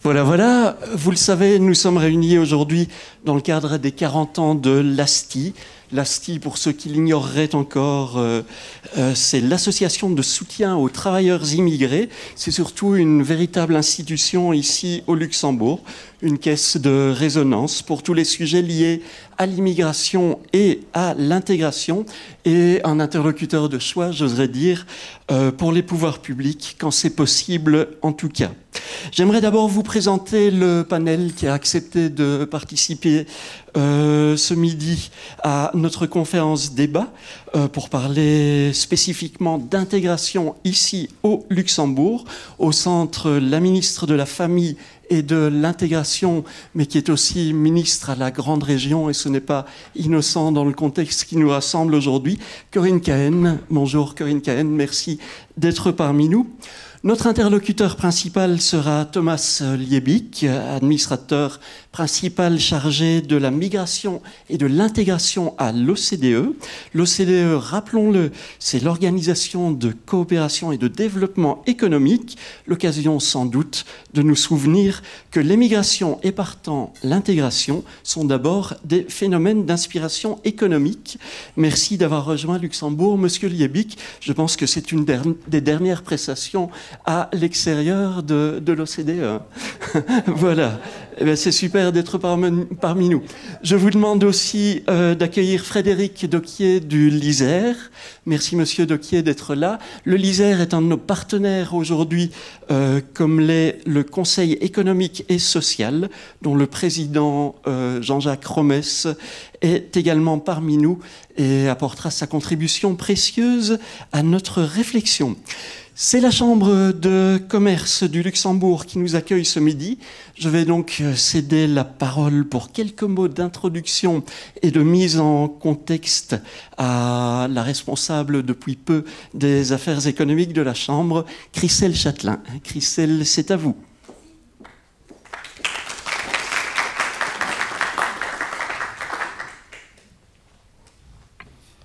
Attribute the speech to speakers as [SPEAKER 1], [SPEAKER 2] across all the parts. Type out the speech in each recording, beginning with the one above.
[SPEAKER 1] Voilà, voilà. Vous le savez, nous sommes réunis aujourd'hui dans le cadre des 40 ans de l'ASTI. L'ASTI, pour ceux qui l'ignoreraient encore, c'est l'association de soutien aux travailleurs immigrés. C'est surtout une véritable institution ici au Luxembourg, une caisse de résonance pour tous les sujets liés à l'immigration et à l'intégration, et un interlocuteur de choix, j'oserais dire, pour les pouvoirs publics, quand c'est possible en tout cas. J'aimerais d'abord vous présenter le panel qui a accepté de participer ce midi à notre conférence débat pour parler spécifiquement d'intégration ici au Luxembourg, au centre la ministre de la Famille et de l'intégration, mais qui est aussi ministre à la Grande Région, et ce n'est pas innocent dans le contexte qui nous rassemble aujourd'hui, Corinne Cahen. Bonjour Corinne Cahen, merci d'être parmi nous. Notre interlocuteur principal sera Thomas Liebig, administrateur principal chargé de la migration et de l'intégration à l'OCDE. L'OCDE, rappelons-le, c'est l'Organisation de coopération et de développement économique, l'occasion sans doute de nous souvenir que l'émigration et partant l'intégration sont d'abord des phénomènes d'inspiration économique. Merci d'avoir rejoint Luxembourg, Monsieur Liebig. Je pense que c'est une des dernières prestations à l'extérieur de l'OCDE. Voilà, c'est super d'être parmi nous. Je vous demande aussi d'accueillir Frédéric Doquier du LISER. Merci Monsieur Doquier d'être là. Le LISER est un de nos partenaires aujourd'hui, comme l'est le Conseil économique et social, dont le président Jean-Jacques Romès est également parmi nous et apportera sa contribution précieuse à notre réflexion. C'est la Chambre de commerce du Luxembourg qui nous accueille ce midi. Je vais donc céder la parole pour quelques mots d'introduction et de mise en contexte à la responsable depuis peu des affaires économiques de la Chambre, Christelle Châtelain. Christelle, c'est à vous.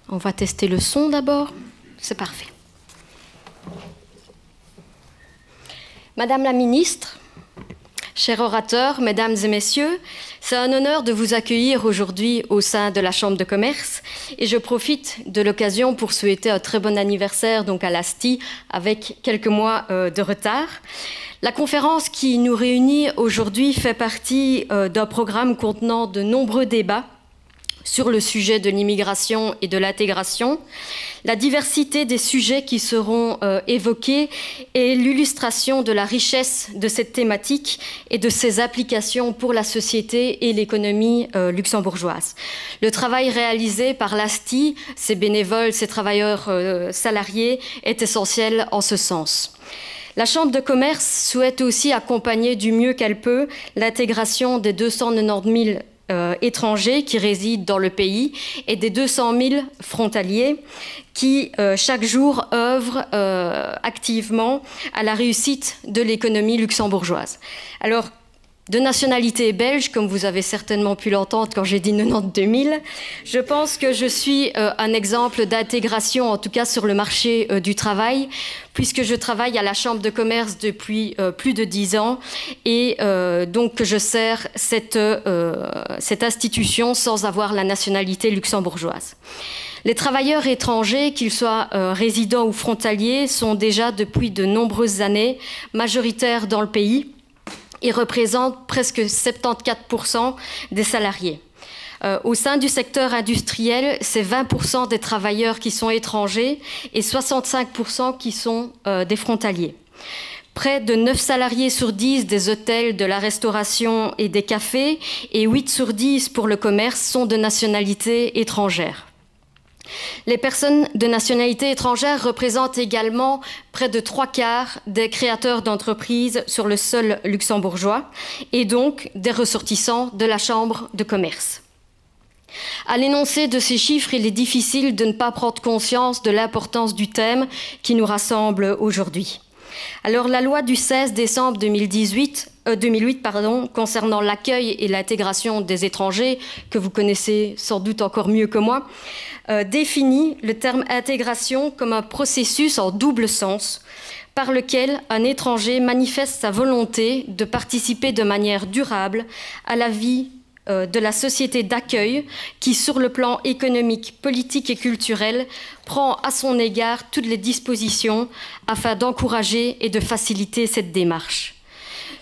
[SPEAKER 2] On va tester le son d'abord. C'est parfait. Madame la ministre, chers orateurs, mesdames et messieurs, c'est un honneur de vous accueillir aujourd'hui au sein de la Chambre de commerce et je profite de l'occasion pour souhaiter un très bon anniversaire donc à l'ASTI avec quelques mois de retard. La conférence qui nous réunit aujourd'hui fait partie d'un programme contenant de nombreux débats sur le sujet de l'immigration et de l'intégration. La diversité des sujets qui seront évoqués est l'illustration de la richesse de cette thématique et de ses applications pour la société et l'économie luxembourgeoise. Le travail réalisé par l'ASTI, ses bénévoles, ses travailleurs salariés, est essentiel en ce sens. La Chambre de commerce souhaite aussi accompagner du mieux qu'elle peut l'intégration des 290 000 étrangers qui résident dans le pays et des 200 000 frontaliers qui, chaque jour, œuvrent activement à la réussite de l'économie luxembourgeoise. Alors, de nationalité belge, comme vous avez certainement pu l'entendre quand j'ai dit 92 000, je pense que je suis un exemple d'intégration, en tout cas sur le marché du travail, puisque je travaille à la Chambre de commerce depuis plus de 10 ans et donc que je sers cette institution sans avoir la nationalité luxembourgeoise. Les travailleurs étrangers, qu'ils soient résidents ou frontaliers, sont déjà depuis de nombreuses années majoritaires dans le pays et représentent presque 74% des salariés. Au sein du secteur industriel, c'est 20% des travailleurs qui sont étrangers et 65% qui sont des frontaliers. Près de 9 salariés sur 10 des hôtels, de la restauration et des cafés et 8 sur 10 pour le commerce sont de nationalité étrangère. Les personnes de nationalité étrangère représentent également près de 3/4 des créateurs d'entreprises sur le sol luxembourgeois et donc des ressortissants de la Chambre de commerce. À l'énoncé de ces chiffres, il est difficile de ne pas prendre conscience de l'importance du thème qui nous rassemble aujourd'hui. Alors, la loi du 16 décembre 2008 concernant l'accueil et l'intégration des étrangers, que vous connaissez sans doute encore mieux que moi, définit le terme intégration comme un processus en double sens, par lequel un étranger manifeste sa volonté de participer de manière durable à la vie de la société d'accueil qui, sur le plan économique, politique et culturel, prend à son égard toutes les dispositions afin d'encourager et de faciliter cette démarche.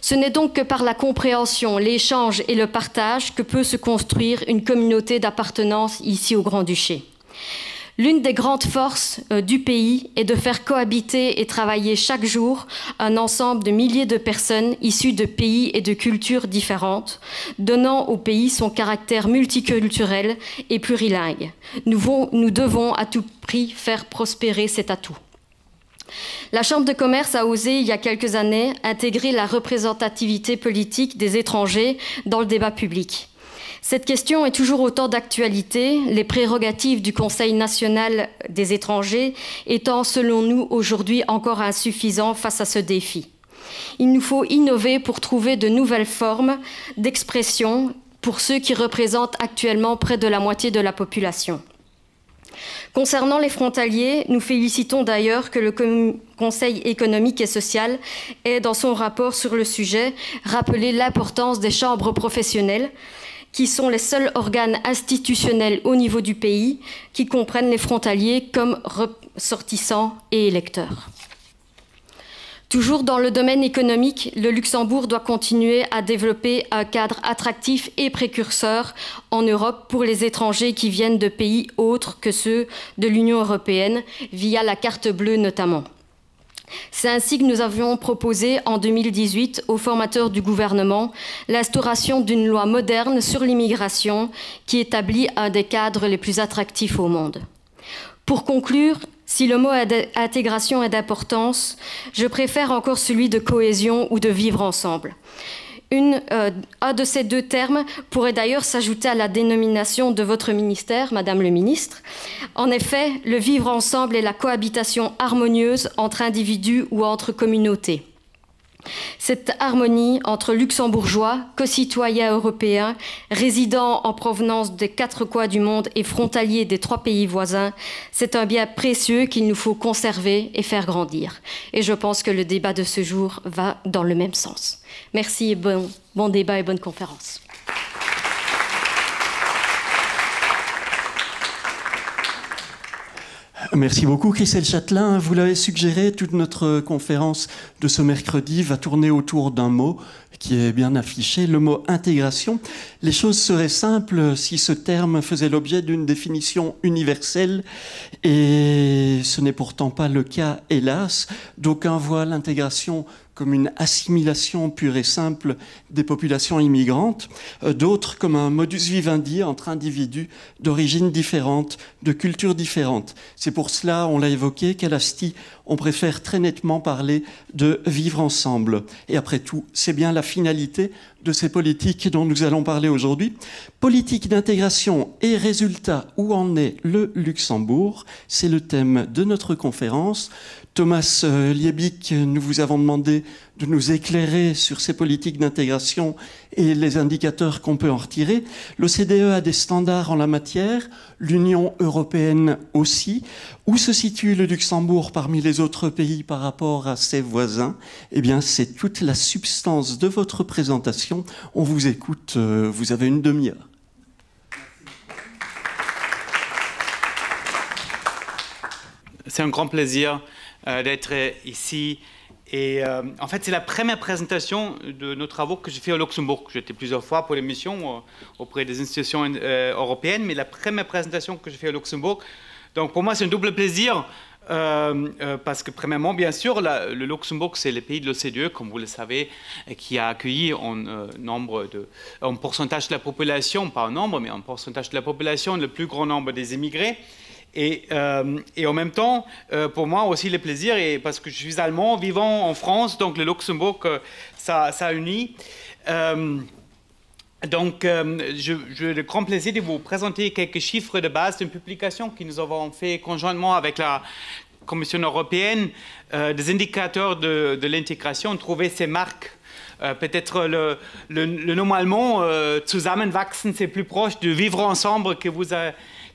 [SPEAKER 2] Ce n'est donc que par la compréhension, l'échange et le partage que peut se construire une communauté d'appartenance ici au Grand-Duché. L'une des grandes forces du pays est de faire cohabiter et travailler chaque jour un ensemble de milliers de personnes issues de pays et de cultures différentes, donnant au pays son caractère multiculturel et plurilingue. Nous devons à tout prix faire prospérer cet atout. La Chambre de commerce a osé, il y a quelques années, intégrer la représentativité politique des étrangers dans le débat public. Cette question est toujours autant d'actualité, les prérogatives du Conseil national des étrangers étant, selon nous, aujourd'hui encore insuffisants face à ce défi. Il nous faut innover pour trouver de nouvelles formes d'expression pour ceux qui représentent actuellement près de la moitié de la population. Concernant les frontaliers, nous félicitons d'ailleurs que le Conseil économique et social ait, dans son rapport sur le sujet, rappelé l'importance des chambres professionnelles, qui sont les seuls organes institutionnels au niveau du pays qui comprennent les frontaliers comme ressortissants et électeurs. Toujours dans le domaine économique, le Luxembourg doit continuer à développer un cadre attractif et précurseur en Europe pour les étrangers qui viennent de pays autres que ceux de l'Union européenne, via la carte bleue notamment. C'est ainsi que nous avions proposé en 2018 aux formateurs du gouvernement l'instauration d'une loi moderne sur l'immigration qui établit un des cadres les plus attractifs au monde. Pour conclure, si le mot intégration est d'importance, je préfère encore celui de cohésion ou de vivre ensemble. Un de ces deux termes pourrait d'ailleurs s'ajouter à la dénomination de votre ministère, Madame le ministre. En effet, le vivre ensemble est la cohabitation harmonieuse entre individus ou entre communautés. Cette harmonie entre luxembourgeois, co-citoyens européens, résidents en provenance des 4 coins du monde et frontaliers des 3 pays voisins, c'est un bien précieux qu'il nous faut conserver et faire grandir. Et je pense que le débat de ce jour va dans le même sens. Merci et bon débat et bonne conférence.
[SPEAKER 1] Merci beaucoup, Christelle Châtelain. Vous l'avez suggéré, toute notre conférence de ce mercredi va tourner autour d'un mot qui est bien affiché, le mot intégration. Les choses seraient simples si ce terme faisait l'objet d'une définition universelle, et ce n'est pourtant pas le cas, hélas. D'aucuns voient l'intégration comme une assimilation pure et simple des populations immigrantes, d'autres comme un modus vivendi entre individus d'origines différentes, de cultures différentes. C'est pour cela, on l'a évoqué, qu'à l'Asti, on préfère très nettement parler de vivre ensemble. Et après tout, c'est bien la finalité de ces politiques dont nous allons parler aujourd'hui. Politique d'intégration et résultats, où en est le Luxembourg? C'est le thème de notre conférence. Thomas Liebig, nous vous avons demandé de nous éclairer sur ces politiques d'intégration et les indicateurs qu'on peut en retirer. L'OCDE a des standards en la matière, l'Union européenne aussi. Où se situe le Luxembourg parmi les autres pays par rapport à ses voisins? Eh bien, c'est toute la substance de votre présentation. On vous écoute, vous avez une demi-heure.
[SPEAKER 3] C'est un grand plaisir d'être ici. Et en fait, c'est la première présentation de nos travaux que j'ai fait au Luxembourg. J'étais plusieurs fois pour l'émission auprès des institutions européennes, mais la première présentation que j'ai fait au Luxembourg. Donc pour moi, c'est un double plaisir parce que premièrement, bien sûr, le Luxembourg, c'est le pays de l'OCDE, comme vous le savez, qui a accueilli en pourcentage de la population, pas en nombre, mais en pourcentage de la population, le plus grand nombre des immigrés. Et en même temps, pour moi aussi le plaisir, et parce que je suis allemand vivant en France, donc le Luxembourg, ça unit. Donc, j'ai le grand plaisir de vous présenter quelques chiffres de base d'une publication que nous avons fait conjointement avec la Commission européenne, des indicateurs de l'intégration, trouver ces marques. Peut-être le normalement, zusammenwachsen, c'est plus proche de vivre ensemble que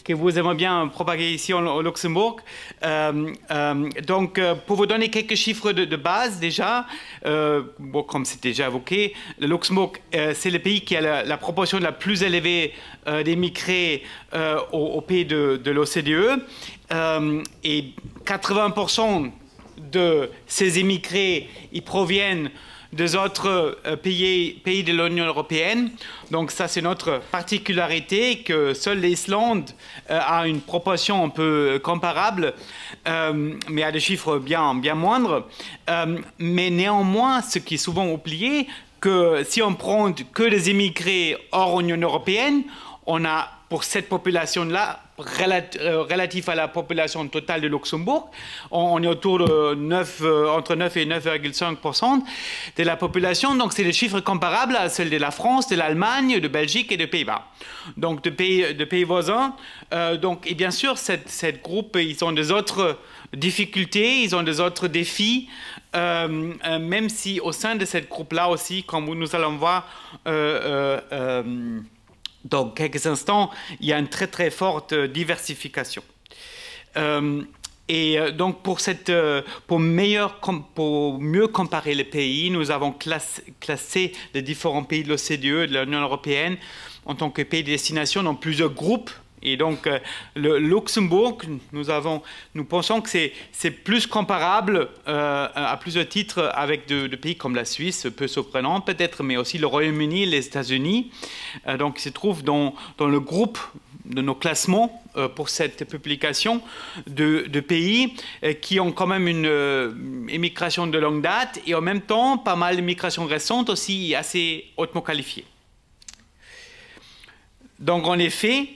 [SPEAKER 3] que vous aimez bien propager ici au Luxembourg. Donc, pour vous donner quelques chiffres de base déjà, bon, comme c'est déjà évoqué, le Luxembourg, c'est le pays qui a la proportion la plus élevée d'émigrés au pays de l'OCDE. Et 80% de ces immigrés, ils proviennent des autres pays de l'Union européenne. Donc ça, c'est notre particularité, que seule l'Islande a une proportion un peu comparable, mais à des chiffres bien moindres. Mais néanmoins, ce qui est souvent oublié, que si on prend que les immigrés hors Union européenne, on a pour cette population-là, relatif à la population totale de Luxembourg, on est autour de entre 9 et 9,5% de la population. Donc, c'est des chiffres comparables à ceux de la France, de l'Allemagne, de Belgique et des Pays-Bas. Donc, de pays voisins. Et bien sûr, cette groupe, ils ont des autres difficultés, ils ont des autres défis, même si au sein de cette groupe-là aussi, comme nous allons voir, dans quelques instants, il y a une très forte diversification. Donc pour mieux comparer les pays, nous avons classé les différents pays de l'OCDE, de l'Union européenne, en tant que pays de destination dans plusieurs groupes. Et donc, le Luxembourg, nous pensons que c'est plus comparable à plusieurs titres avec des pays comme la Suisse, peu surprenant peut-être, mais aussi le Royaume-Uni, les États-Unis. Donc, il se trouve dans le groupe de nos classements pour cette publication de pays qui ont quand même une immigration de longue date et en même temps, pas mal d'immigration récente aussi assez hautement qualifiée. Donc, en effet,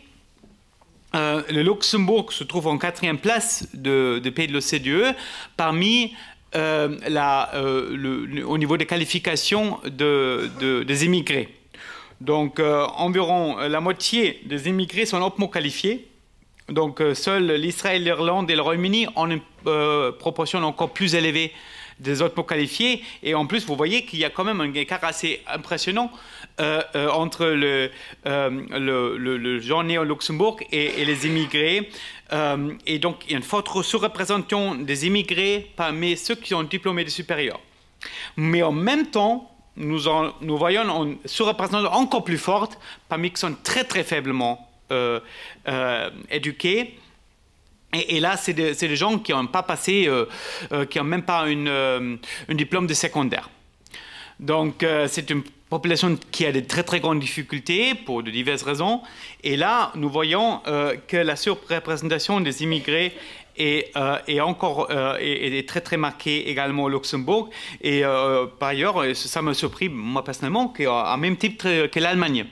[SPEAKER 3] le Luxembourg se trouve en 4e place des pays de l'OCDE parmi au niveau des qualifications des immigrés. Donc, environ la moitié des immigrés sont hautement qualifiés. Donc, seuls l'Israël, l'Irlande et le Royaume-Uni ont une proportion encore plus élevée des hautement qualifiés. Et en plus, vous voyez qu'il y a quand même un écart assez impressionnant entre le gens nés au Luxembourg et les immigrés. Et donc, il y a une forte surreprésentation des immigrés parmi ceux qui ont un diplôme de supérieur. Mais en même temps, nous voyons une surreprésentation encore plus forte parmi ceux qui sont très faiblement éduqués. Et là, c'est des gens qui n'ont pas passé, qui n'ont même pas un diplôme de secondaire. Donc, c'est une population qui a de très grandes difficultés pour de diverses raisons. Et là, nous voyons que la surreprésentation des immigrés est très marquée également au Luxembourg. Et par ailleurs, ça m'a surpris, moi personnellement, qu'à même titre que l'Allemagne.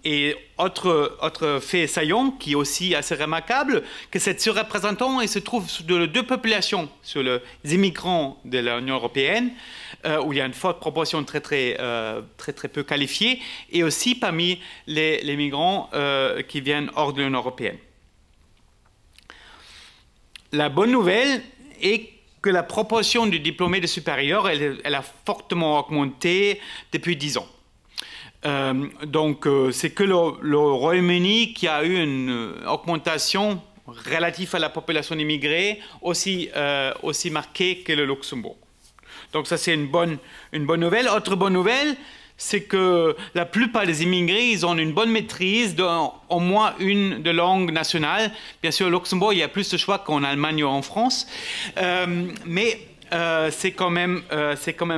[SPEAKER 3] Et autre fait saillant qui est aussi assez remarquable, que cette surreprésentation se trouve sur deux populations, sur les immigrants de l'Union européenne, où il y a une forte proportion très peu qualifiée, et aussi parmi les migrants qui viennent hors de l'Union européenne. La bonne nouvelle est que la proportion de diplômés de supérieur, elle a fortement augmenté depuis 10 ans. Donc, c'est que le Royaume-Uni qui a eu une augmentation relative à la population immigrée aussi marquée que le Luxembourg. Donc, ça, c'est une bonne nouvelle. Autre bonne nouvelle, c'est que la plupart des immigrés, ils ont une bonne maîtrise d'au moins une de langue nationale. Bien sûr, au Luxembourg, il y a plus de choix qu'en Allemagne ou en France. Mais c'est quand même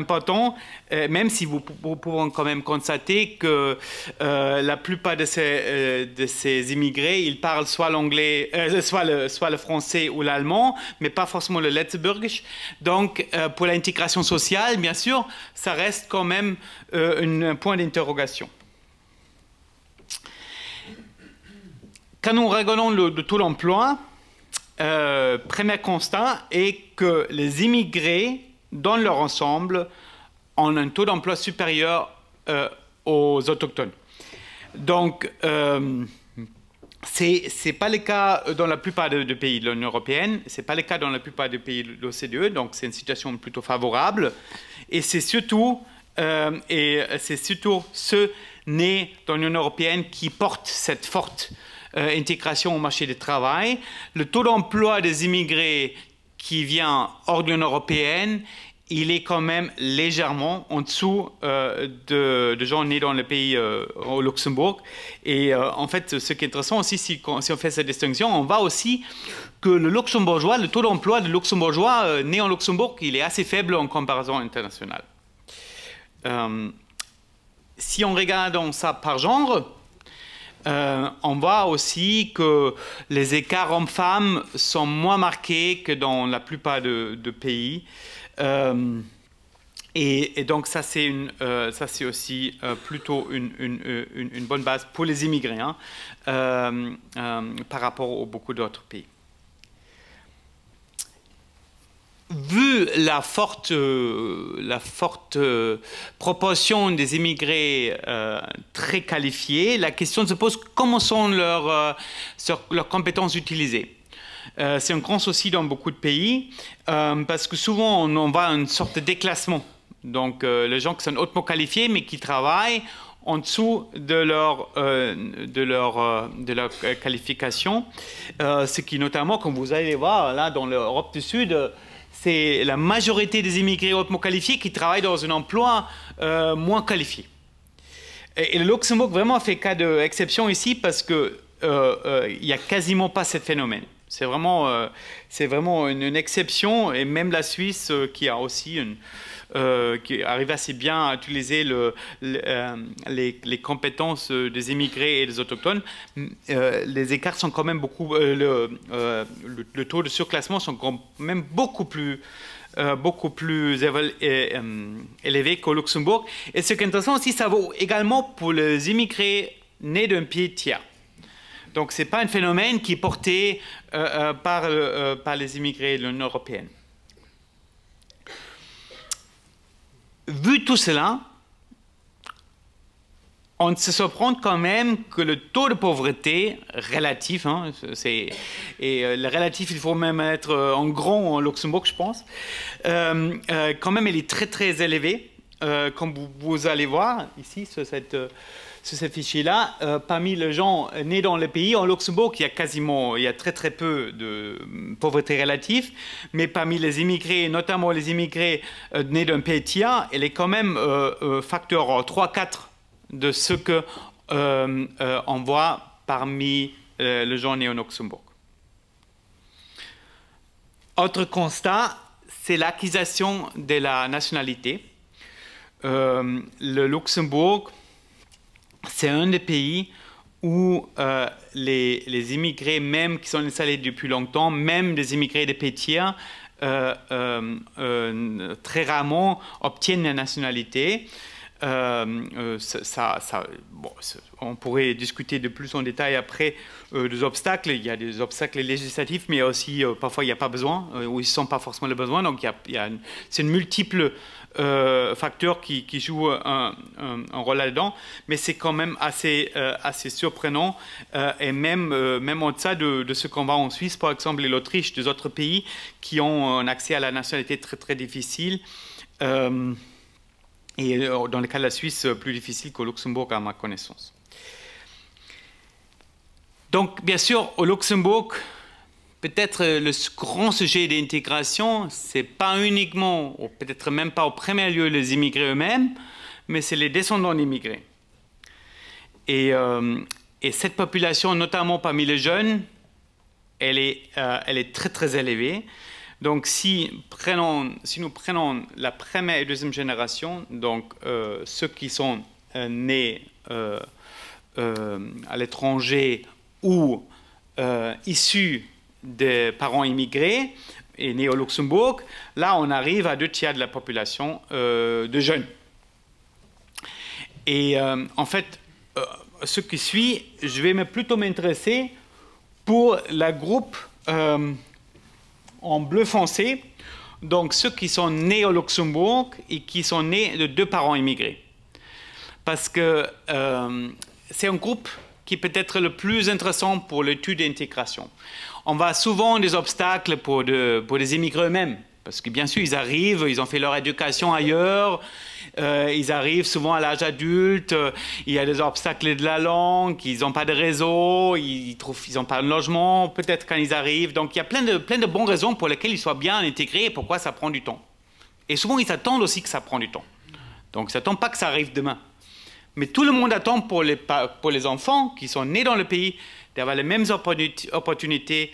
[SPEAKER 3] pas tant, même si vous pouvez quand même constater que la plupart de ces immigrés, ils parlent soit l'anglais, soit le français ou l'allemand, mais pas forcément le Letzeburgisch. Donc, pour l'intégration sociale, bien sûr, ça reste quand même un point d'interrogation. Quand nous regardons le taux d'emploi, premier constat est que les immigrés, dans leur ensemble, ont un taux d'emploi supérieur aux autochtones. Donc, ce n'est pas le cas dans la plupart des pays de l'Union européenne, ce n'est pas le cas dans la plupart des pays de l'OCDE, donc c'est une situation plutôt favorable. Et c'est surtout ceux nés dans l'Union européenne qui portent cette forte intégration au marché du travail, le taux d'emploi des immigrés qui vient hors de l'Union européenne, il est quand même légèrement en dessous de gens nés dans le pays au Luxembourg. Et en fait, ce qui est intéressant aussi, si on fait cette distinction, on voit aussi que le luxembourgeois, le taux d'emploi du luxembourgeois né en Luxembourg, il est assez faible en comparaison internationale. Si on regarde ça par genre, on voit aussi que les écarts hommes-femmes sont moins marqués que dans la plupart de pays. Et donc ça c'est aussi plutôt une bonne base pour les immigrés hein, par rapport à beaucoup d'autres pays. Vu la forte proportion des immigrés très qualifiés, la question se pose comment sont leurs compétences utilisées. C'est un grand souci dans beaucoup de pays parce que souvent on voit une sorte de déclassement. Donc les gens qui sont hautement qualifiés mais qui travaillent en dessous de leur qualification. Ce qui notamment, comme vous allez voir là dans l'Europe du Sud, c'est la majorité des immigrés hautement qualifiés qui travaillent dans un emploi moins qualifié. Et le Luxembourg vraiment fait cas d'exception ici parce qu'il n'y a quasiment pas ce phénomène. C'est vraiment une exception, et même la Suisse qui a aussi qui arrive assez bien à utiliser les compétences des immigrés et des autochtones, les écarts sont quand même beaucoup, le taux de surclassement sont quand même beaucoup plus élevé qu'au Luxembourg. Et ce qui est intéressant aussi, ça vaut également pour les immigrés nés d'un pays tiers. Donc, ce n'est pas un phénomène qui est porté par les immigrés de l'Union européenne. Vu tout cela, on se surprend quand même que le taux de pauvreté relatif, hein, le relatif, il faut même être en grand en Luxembourg, je pense, quand même, il est très, très élevé, comme vous allez voir ici sur ce fichier-là, parmi les gens nés dans le pays, en Luxembourg, il y a très très peu de pauvreté relative, mais parmi les immigrés, notamment les immigrés nés d'un pays tiers, elle est quand même facteur 3-4 de ce qu'on voit parmi les gens nés au Luxembourg. Autre constat, c'est l'acquisition de la nationalité. Le Luxembourg, c'est un des pays où les immigrés, même qui sont installés depuis longtemps, même des immigrés des pays tiers, très rarement obtiennent la nationalité. On pourrait discuter de plus en détail après des obstacles. Il y a des obstacles législatifs, mais aussi parfois il n'y a pas besoin, ou ils ne sont pas forcément le besoin. Donc c'est une multiple facteurs qui jouent un rôle là-dedans, mais c'est quand même assez surprenant, et même en deçà de ce qu'on voit en Suisse, par exemple, et l'Autriche, des autres pays qui ont un accès à la nationalité très très difficile. Et dans le cas de la Suisse, plus difficile qu'au Luxembourg, à ma connaissance. Donc, bien sûr, au Luxembourg, peut-être le grand sujet d'intégration, ce n'est pas uniquement, ou peut-être même pas au premier lieu, les immigrés eux-mêmes, mais c'est les descendants d'immigrés. Et cette population, notamment parmi les jeunes, elle est très, très élevée. Donc, si nous prenons la première et deuxième génération, donc ceux qui sont nés à l'étranger ou issus des parents immigrés et nés au Luxembourg, là, on arrive à 2/3 de la population de jeunes. Et en fait, ce qui suit, je vais plutôt m'intéresser pour la groupe en bleu foncé, donc ceux qui sont nés au Luxembourg et qui sont nés de 2 parents immigrés. Parce que c'est un groupe qui peut être le plus intéressant pour l'étude d'intégration. On voit souvent des obstacles pour des immigrés eux-mêmes, parce que bien sûr, ils arrivent, ils ont fait leur éducation ailleurs, Ils arrivent souvent à l'âge adulte, il y a des obstacles de la langue, ils n'ont pas de réseau, ils n'ont pas de logement, peut-être quand ils arrivent. Donc il y a plein de bonnes raisons pour lesquelles ils soient bien intégrés et pourquoi ça prend du temps. Et souvent, ils attendent aussi que ça prend du temps. Donc ils n'attendent pas que ça arrive demain. Mais tout le monde attend pour les enfants qui sont nés dans le pays d'avoir les mêmes opportunités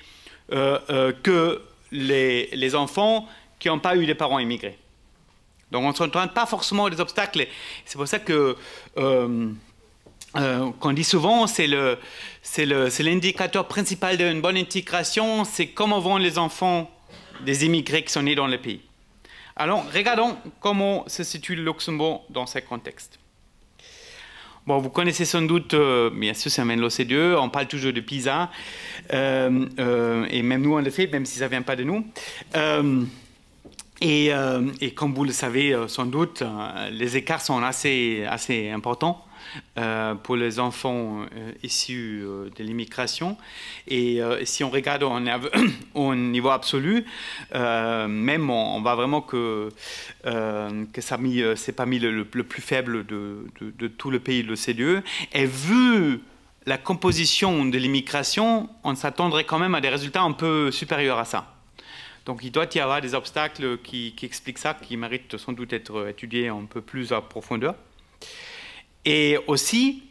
[SPEAKER 3] que les enfants qui n'ont pas eu des parents immigrés. Donc on ne s'entraîne pas forcément des obstacles. C'est pour ça que qu'on dit souvent, c'est l'indicateur principal d'une bonne intégration, c'est comment vont les enfants des immigrés qui sont nés dans le pays. Alors regardons comment se situe le Luxembourg dans ce contexte. Bon, vous connaissez sans doute, bien sûr, ça mène l'OCDE, on parle toujours de PISA, et même nous on le fait, même si ça ne vient pas de nous. Et comme vous le savez sans doute, les écarts sont assez importants pour les enfants issus de l'immigration. Et si on regarde au niveau absolu, même on voit vraiment que c'est parmi le plus faible de tout le pays de l'OCDE. Et vu la composition de l'immigration, on s'attendrait quand même à des résultats un peu supérieurs à ça. Donc il doit y avoir des obstacles qui expliquent ça, qui méritent sans doute d'être étudiés un peu plus en profondeur. Et aussi,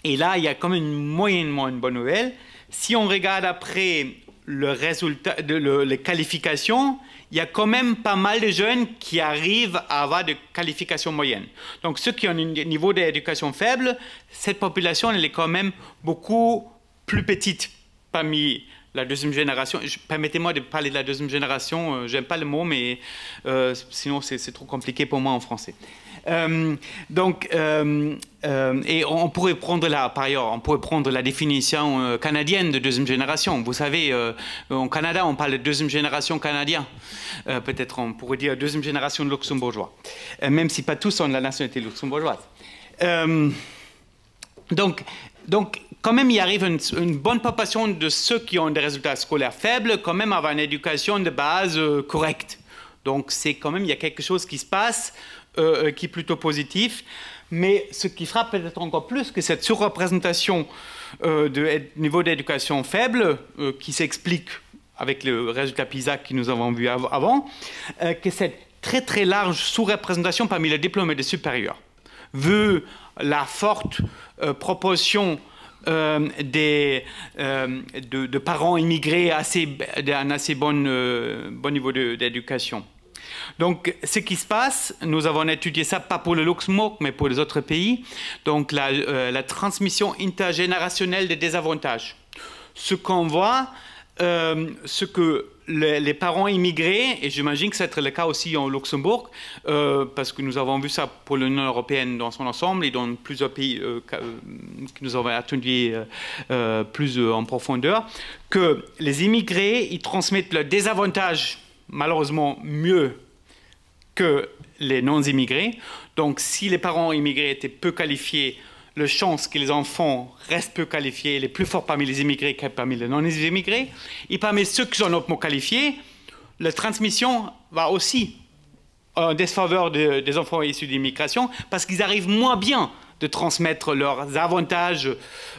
[SPEAKER 3] et là il y a quand même moyennement une bonne nouvelle, si on regarde après le résultat, les qualifications, il y a quand même pas mal de jeunes qui arrivent à avoir des qualifications moyennes. Donc ceux qui ont un niveau d'éducation faible, cette population elle est quand même beaucoup plus petite parmi la deuxième génération. Permettez-moi de parler de la deuxième génération, j'aime pas le mot, mais sinon c'est trop compliqué pour moi en français. Et on pourrait prendre par ailleurs, on pourrait prendre la définition canadienne de deuxième génération. Vous savez, au Canada, on parle de deuxième génération canadien. Peut-être on pourrait dire deuxième génération de luxembourgeois, même si pas tous ont la nationalité luxembourgeoise. Donc, quand même, il arrive une bonne proportion de ceux qui ont des résultats scolaires faibles, quand même avoir une éducation de base correcte. Donc, c'est quand même, il y a quelque chose qui se passe qui est plutôt positif. Mais ce qui frappe peut-être encore plus que cette surreprésentation de niveau d'éducation faible, qui s'explique avec le résultat PISA que nous avons vu avant, que cette très large sous-représentation parmi les diplômés de supérieurs. Vu la forte proportion de parents immigrés d'un assez bon niveau d'éducation. Donc, ce qui se passe, nous avons étudié ça pas pour le Luxembourg, mais pour les autres pays. Donc, la transmission intergénérationnelle des désavantages. Ce qu'on voit, ce que les parents immigrés, et j'imagine que c'est le cas aussi au Luxembourg, parce que nous avons vu ça pour l'Union européenne dans son ensemble et dans plusieurs pays que nous avons étudiés plus en profondeur, que les immigrés, ils transmettent leurs désavantages malheureusement mieux que les non-immigrés. Donc si les parents immigrés étaient peu qualifiés, la chance que les enfants restent peu qualifiés, les plus forts parmi les immigrés que parmi les non-immigrés. Et parmi ceux qui sont hautement qualifiés, la transmission va aussi en défaveur des enfants issus d'immigration parce qu'ils arrivent moins bien de transmettre leurs avantages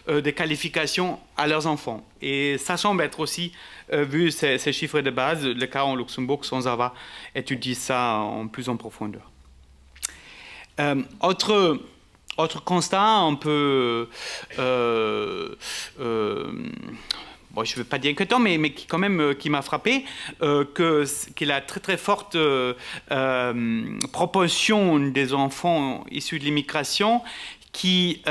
[SPEAKER 3] de qualification à leurs enfants. Et ça semble être aussi, vu ces chiffres de base, le cas en Luxembourg sans avoir étudié ça en plus en profondeur. Autre constat, on peut, bon, je ne veux pas dire inquiétant, mais qui quand même qui m'a frappé, qu'il y a très forte proportion des enfants issus de l'immigration qui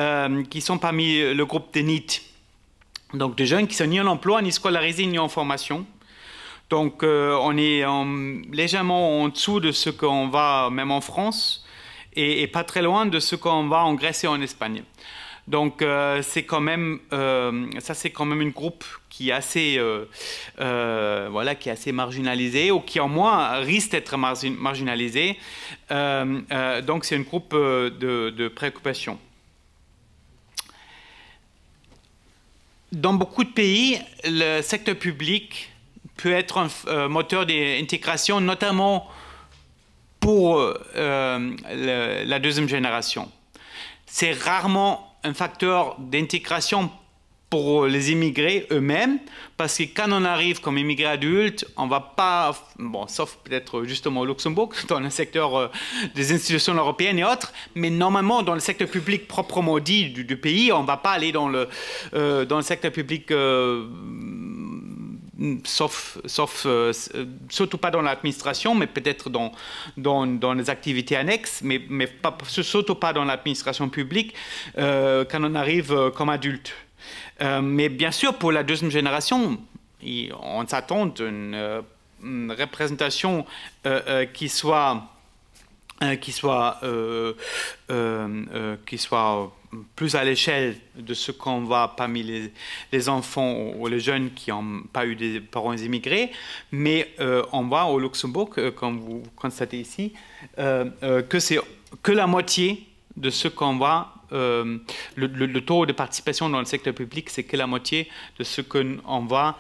[SPEAKER 3] sont parmi le groupe des NEET. Donc des jeunes qui sont ni en emploi, ni scolarisés, ni en formation. Donc on est légèrement en dessous de ce qu'on va même en France, et pas très loin de ce qu'on va en Grèce et en Espagne. Donc c'est quand même, ça c'est quand même une groupe qui est assez, voilà, qui est assez marginalisée ou qui en moins risque d'être marginalisée. Donc c'est une groupe de préoccupation. Dans beaucoup de pays, le secteur public peut être un moteur d'intégration, notamment pour la deuxième génération. C'est rarement un facteur d'intégration pour les immigrés eux-mêmes, parce que quand on arrive comme immigré adulte, on ne va pas, bon, sauf peut-être justement au Luxembourg, dans le secteur des institutions européennes et autres, mais normalement dans le secteur public proprement dit du pays, on ne va pas aller dans le secteur public, surtout pas dans l'administration, mais peut-être dans les activités annexes, mais surtout pas dans l'administration publique quand on arrive comme adulte. Mais bien sûr, pour la deuxième génération, on s'attend à une représentation qui soit plus à l'échelle de ce qu'on voit parmi les enfants ou les jeunes qui n'ont pas eu des parents immigrés. Mais on voit au Luxembourg, comme vous constatez ici, que c'est que la moitié de ce qu'on voit. Le taux de participation dans le secteur public, c'est que la moitié de ce qu'on voit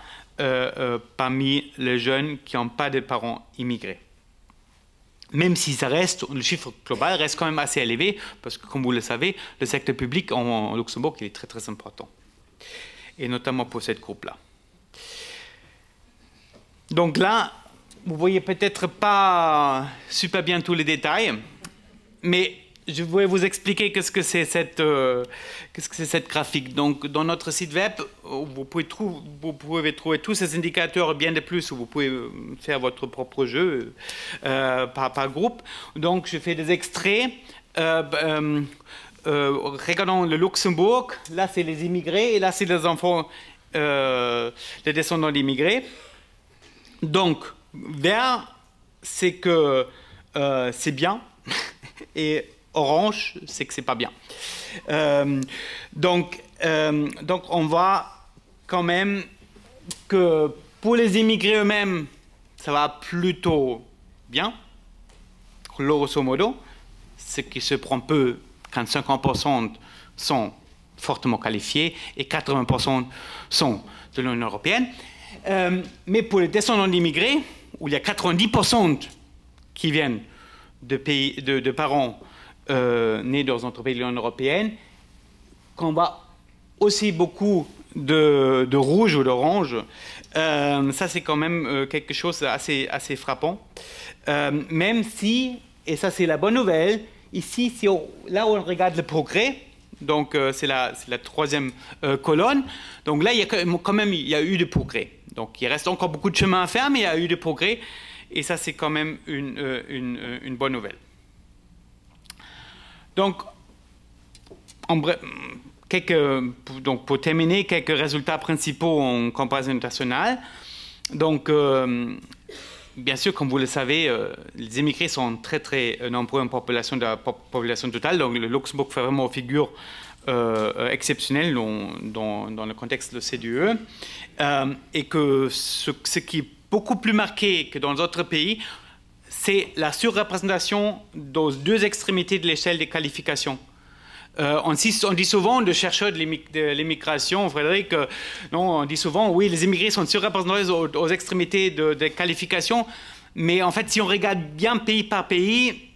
[SPEAKER 3] parmi les jeunes qui n'ont pas de parents immigrés. Même si ça reste, le chiffre global reste quand même assez élevé, parce que comme vous le savez, le secteur public en Luxembourg il est très très important, et notamment pour cette groupe-là. Donc là, vous voyez peut-être pas super bien tous les détails, mais je voulais vous expliquer qu'est-ce que c'est cette graphique. Donc, dans notre site web, vous pouvez trouver tous ces indicateurs, bien de plus, où vous pouvez faire votre propre jeu par groupe. Donc, je fais des extraits. Regardons le Luxembourg. Là, c'est les immigrés et là, c'est les enfants, les descendants d'immigrés. Donc, vert, c'est que c'est bien. Et orange, c'est que c'est pas bien. Donc, on voit quand même que pour les immigrés eux-mêmes, ça va plutôt bien, grosso modo, ce qui se prend peu quand 50% sont fortement qualifiés et 80% sont de l'Union européenne. Mais pour les descendants d'immigrés, où il y a 90% qui viennent de parents nés dans un autre pays de l'Union européenne, qu'on voit aussi beaucoup de rouge ou d'orange, ça c'est quand même quelque chose d'assez frappant. Même si, et ça c'est la bonne nouvelle, ici, là où on regarde le progrès, donc c'est la troisième colonne, donc là il y a quand même il y a eu des progrès. Donc il reste encore beaucoup de chemin à faire, mais il y a eu des progrès, et ça c'est quand même une bonne nouvelle. Donc, pour terminer, quelques résultats principaux en comparaison internationale. Donc, bien sûr, comme vous le savez, les immigrés sont très très nombreux en population de la population totale. Donc, le Luxembourg fait vraiment figure exceptionnelle dans le contexte de l'OCDE. Et que ce qui est beaucoup plus marqué que dans les autres pays, c'est la surreprésentation aux deux extrémités de l'échelle des qualifications. On dit souvent de chercheurs de l'immigration, Frédéric, non, on dit souvent, oui, les immigrés sont surreprésentés aux extrémités de qualification, mais en fait, si on regarde bien pays par pays,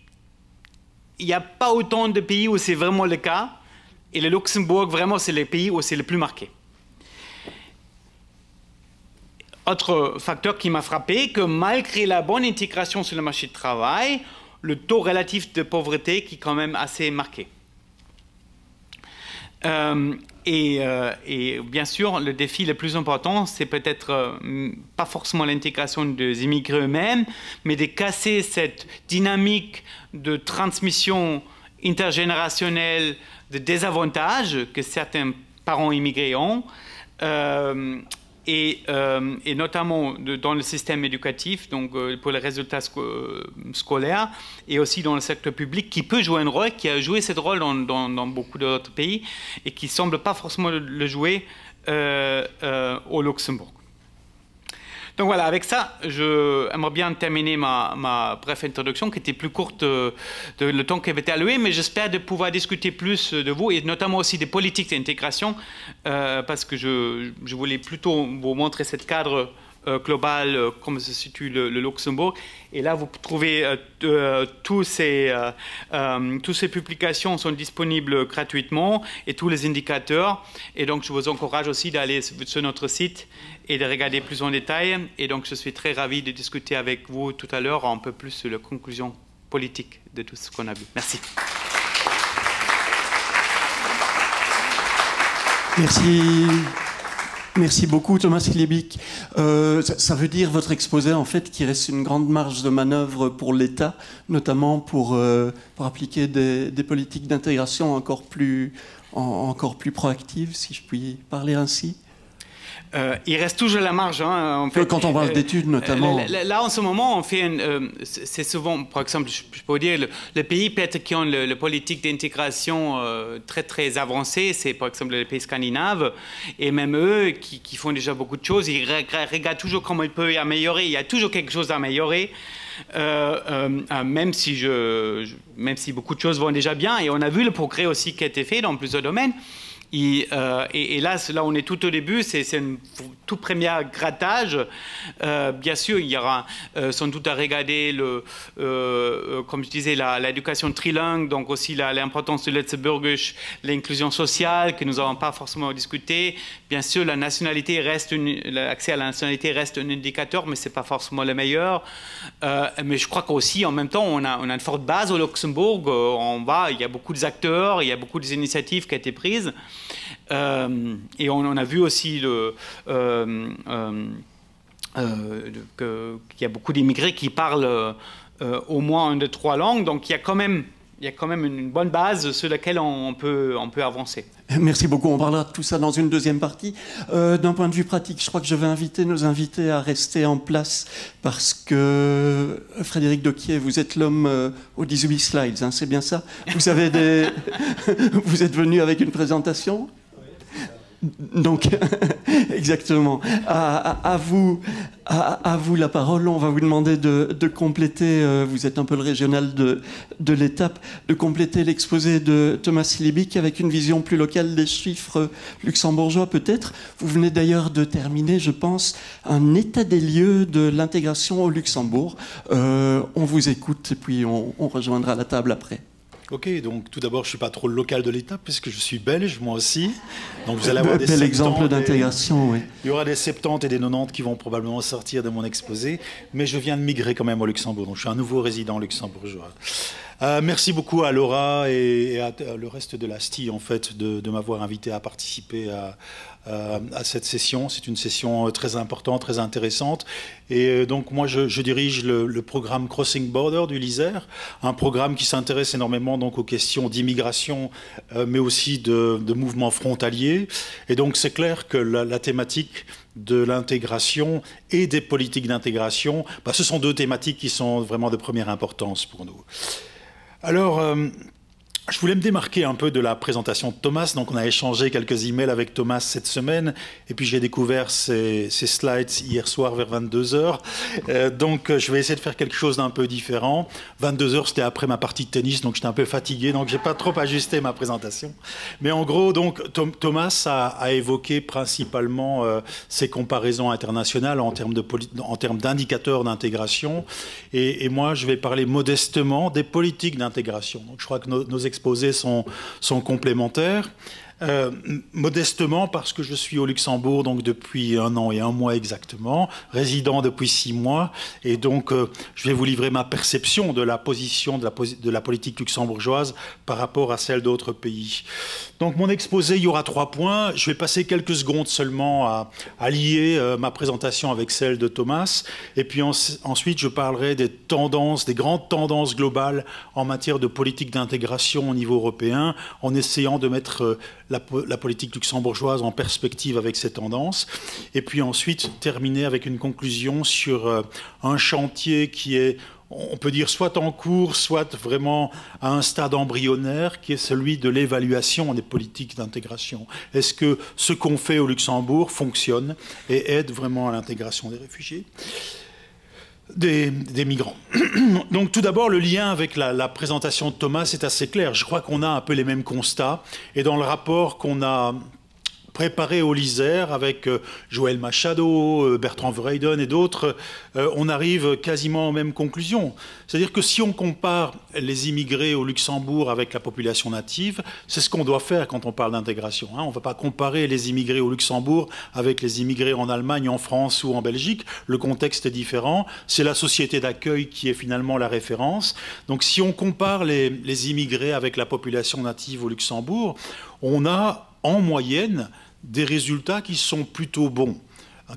[SPEAKER 3] il n'y a pas autant de pays où c'est vraiment le cas, et le Luxembourg, vraiment, c'est le pays où c'est le plus marqué. Autre facteur qui m'a frappé, que malgré la bonne intégration sur le marché du travail, le taux relatif de pauvreté qui est quand même assez marqué. Et bien sûr, le défi le plus important, c'est peut-être pas forcément l'intégration des immigrés eux-mêmes, mais de casser cette dynamique de transmission intergénérationnelle de désavantages que certains parents immigrés ont. Et notamment dans le système éducatif, donc pour les résultats scolaires, et aussi dans le secteur public, qui peut jouer un rôle, qui a joué ce rôle dans beaucoup d'autres pays, et qui ne semble pas forcément le jouer au Luxembourg. Donc voilà, avec ça, j'aimerais bien terminer ma brève introduction, qui était plus courte de le temps qui avait été alloué, mais j'espère de pouvoir discuter plus de vous, et notamment aussi des politiques d'intégration, parce que je voulais plutôt vous montrer ce cadre global, comme se situe le Luxembourg. Et là, vous trouvez toutes ces publications sont disponibles gratuitement et tous les indicateurs. Et donc, je vous encourage aussi d'aller sur notre site et de regarder plus en détail. Et donc, je suis très ravi de discuter avec vous tout à l'heure un peu plus sur la conclusion politique de tout ce qu'on a vu. Merci.
[SPEAKER 1] Merci beaucoup, Thomas Liebig. Ça veut dire, votre exposé, en fait, qu'il reste une grande marge de manœuvre pour l'État, notamment pour appliquer des politiques d'intégration encore plus proactives, si je puis parler ainsi.
[SPEAKER 3] Il reste toujours la marge. Hein, en fait,
[SPEAKER 1] quand on parle d'études, notamment.
[SPEAKER 3] Là, en ce moment, on fait c'est souvent, par exemple, je peux dire, le pays peut-être qui ont la politique d'intégration très, très avancée, c'est par exemple les pays scandinaves, et même eux, qui font déjà beaucoup de choses, ils regardent toujours comment ils peuvent améliorer. Il y a toujours quelque chose à améliorer. Même si beaucoup de choses vont déjà bien, et on a vu le progrès aussi qui a été fait dans plusieurs domaines. Et là, on est tout au début, c'est un tout premier grattage. Bien sûr, il y aura sans doute à regarder, comme je disais, l'éducation trilingue, donc aussi l'importance de Letzteburgisch, l'inclusion sociale, que nous n'avons pas forcément discuté. Bien sûr, l'accès à la nationalité reste un indicateur, mais ce n'est pas forcément le meilleur. Mais je crois qu'aussi, en même temps, on a une forte base au Luxembourg. Il y a beaucoup d'acteurs, il y a beaucoup d'initiatives qui ont été prises. Et on a vu aussi qu'il y a beaucoup d'immigrés qui parlent au moins une de 3 langues. Donc il y a quand même une bonne base sur laquelle on peut avancer.
[SPEAKER 1] Merci beaucoup. On parlera de tout ça dans une deuxième partie. D'un point de vue pratique, je crois que je vais inviter nos invités à rester en place parce que, Frédéric Doquier, vous êtes l'homme aux 18 slides, hein, c'est bien ça? Vous avez vous êtes venu avec une présentation? Donc, exactement. À vous la parole. On va vous demander de compléter, vous êtes un peu le régional de l'étape, de compléter l'exposé de Thomas Liebig avec une vision plus locale des chiffres luxembourgeois peut-être. Vous venez d'ailleurs de terminer, je pense, un état des lieux de l'intégration au Luxembourg. On vous écoute et puis on rejoindra la table après.
[SPEAKER 4] Ok, donc tout d'abord, je ne suis pas trop le local de l'État, puisque je suis belge, moi aussi. Donc vous allez avoir des 70,
[SPEAKER 1] exemple d'intégration, oui.
[SPEAKER 4] Il y aura des 70 et des 90 qui vont probablement sortir de mon exposé, mais je viens de migrer quand même au Luxembourg, donc je suis un nouveau résident luxembourgeois. Merci beaucoup à Laura et à le reste de l'ASTI, en fait, de m'avoir invité à participer à cette session. C'est une session très importante, très intéressante. Et donc moi, je dirige le programme Crossing Border du LISER, un programme qui s'intéresse énormément donc aux questions d'immigration, mais aussi de mouvements frontaliers. Et donc c'est clair que la thématique de l'intégration et des politiques d'intégration, ce sont 2 thématiques qui sont vraiment de première importance pour nous. Alors, je voulais me démarquer un peu de la présentation de Thomas. Donc, on a échangé quelques emails avec Thomas cette semaine. Et puis, j'ai découvert ces slides hier soir vers 22h. Donc, je vais essayer de faire quelque chose d'un peu différent. 22h, c'était après ma partie de tennis. Donc, j'étais un peu fatigué. Donc, je n'ai pas trop ajusté ma présentation. Mais en gros, donc, Thomas a évoqué principalement ces comparaisons internationales en termes d'indicateurs d'intégration. Et moi, je vais parler modestement des politiques d'intégration. Donc, je crois que nos exposés sont complémentaires. Modestement, parce que je suis au Luxembourg donc depuis 1 an et 1 mois exactement, résident depuis 6 mois, et donc je vais vous livrer ma perception de la position de la politique luxembourgeoise par rapport à celle d'autres pays. Donc mon exposé, il y aura 3 points. Je vais passer quelques secondes seulement à lier ma présentation avec celle de Thomas, et puis ensuite je parlerai des tendances, des grandes tendances globales en matière de politique d'intégration au niveau européen, en essayant de mettre la politique luxembourgeoise en perspective avec ces tendances, et puis ensuite terminer avec une conclusion sur un chantier qui est, on peut dire, soit en cours, soit vraiment à un stade embryonnaire, qui est celui de l'évaluation des politiques d'intégration. Est-ce que ce qu'on fait au Luxembourg fonctionne et aide vraiment à l'intégration des réfugiés, des migrants? Donc tout d'abord, le lien avec la présentation de Thomas est assez clair. Je crois qu'on a un peu les mêmes constats. Et dans le rapport qu'on a préparé au l'Isère avec Joël Machado, Bertrand Verheyden et d'autres, on arrive quasiment aux mêmes conclusions. C'est-à-dire que si on compare les immigrés au Luxembourg avec la population native, c'est ce qu'on doit faire quand on parle d'intégration. On ne va pas comparer les immigrés au Luxembourg avec les immigrés en Allemagne, en France ou en Belgique. Le contexte est différent. C'est la société d'accueil qui est finalement la référence. Donc si on compare les immigrés avec la population native au Luxembourg, on a en moyenne des résultats qui sont plutôt bons,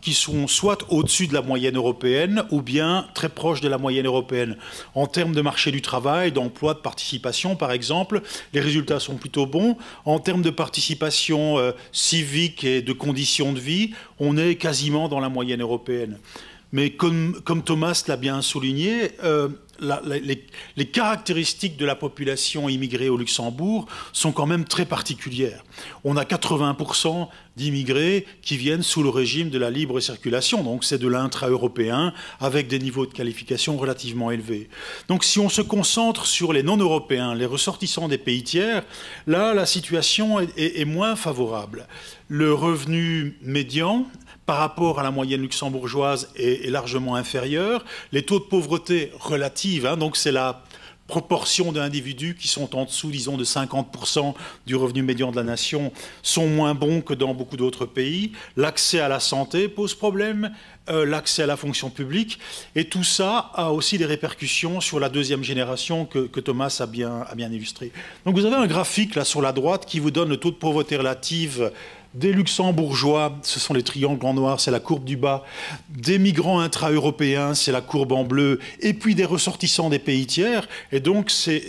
[SPEAKER 4] qui sont soit au-dessus de la moyenne européenne ou bien très proches de la moyenne européenne. En termes de marché du travail, d'emploi, de participation, par exemple, les résultats sont plutôt bons. En termes de participation civique et de conditions de vie, on est quasiment dans la moyenne européenne. Mais comme Thomas l'a bien souligné, les caractéristiques de la population immigrée au Luxembourg sont quand même très particulières. On a 80% d'immigrés qui viennent sous le régime de la libre circulation, donc c'est de l'intra-européen avec des niveaux de qualification relativement élevés. Donc si on se concentre sur les non-européens, les ressortissants des pays tiers, là la situation est moins favorable. Le revenu médian par rapport à la moyenne luxembourgeoise est largement inférieur. Les taux de pauvreté relatifs, donc c'est la proportion d'individus qui sont en dessous, disons, de 50% du revenu médian de la nation, sont moins bons que dans beaucoup d'autres pays. L'accès à la santé pose problème, l'accès à la fonction publique, et tout ça a aussi des répercussions sur la deuxième génération que Thomas a bien illustré. Donc vous avez un graphique là sur la droite qui vous donne le taux de pauvreté relative des luxembourgeois, ce sont les triangles en noir, c'est la courbe du bas, des migrants intra-européens, c'est la courbe en bleu, et puis des ressortissants des pays tiers. Et donc, c'est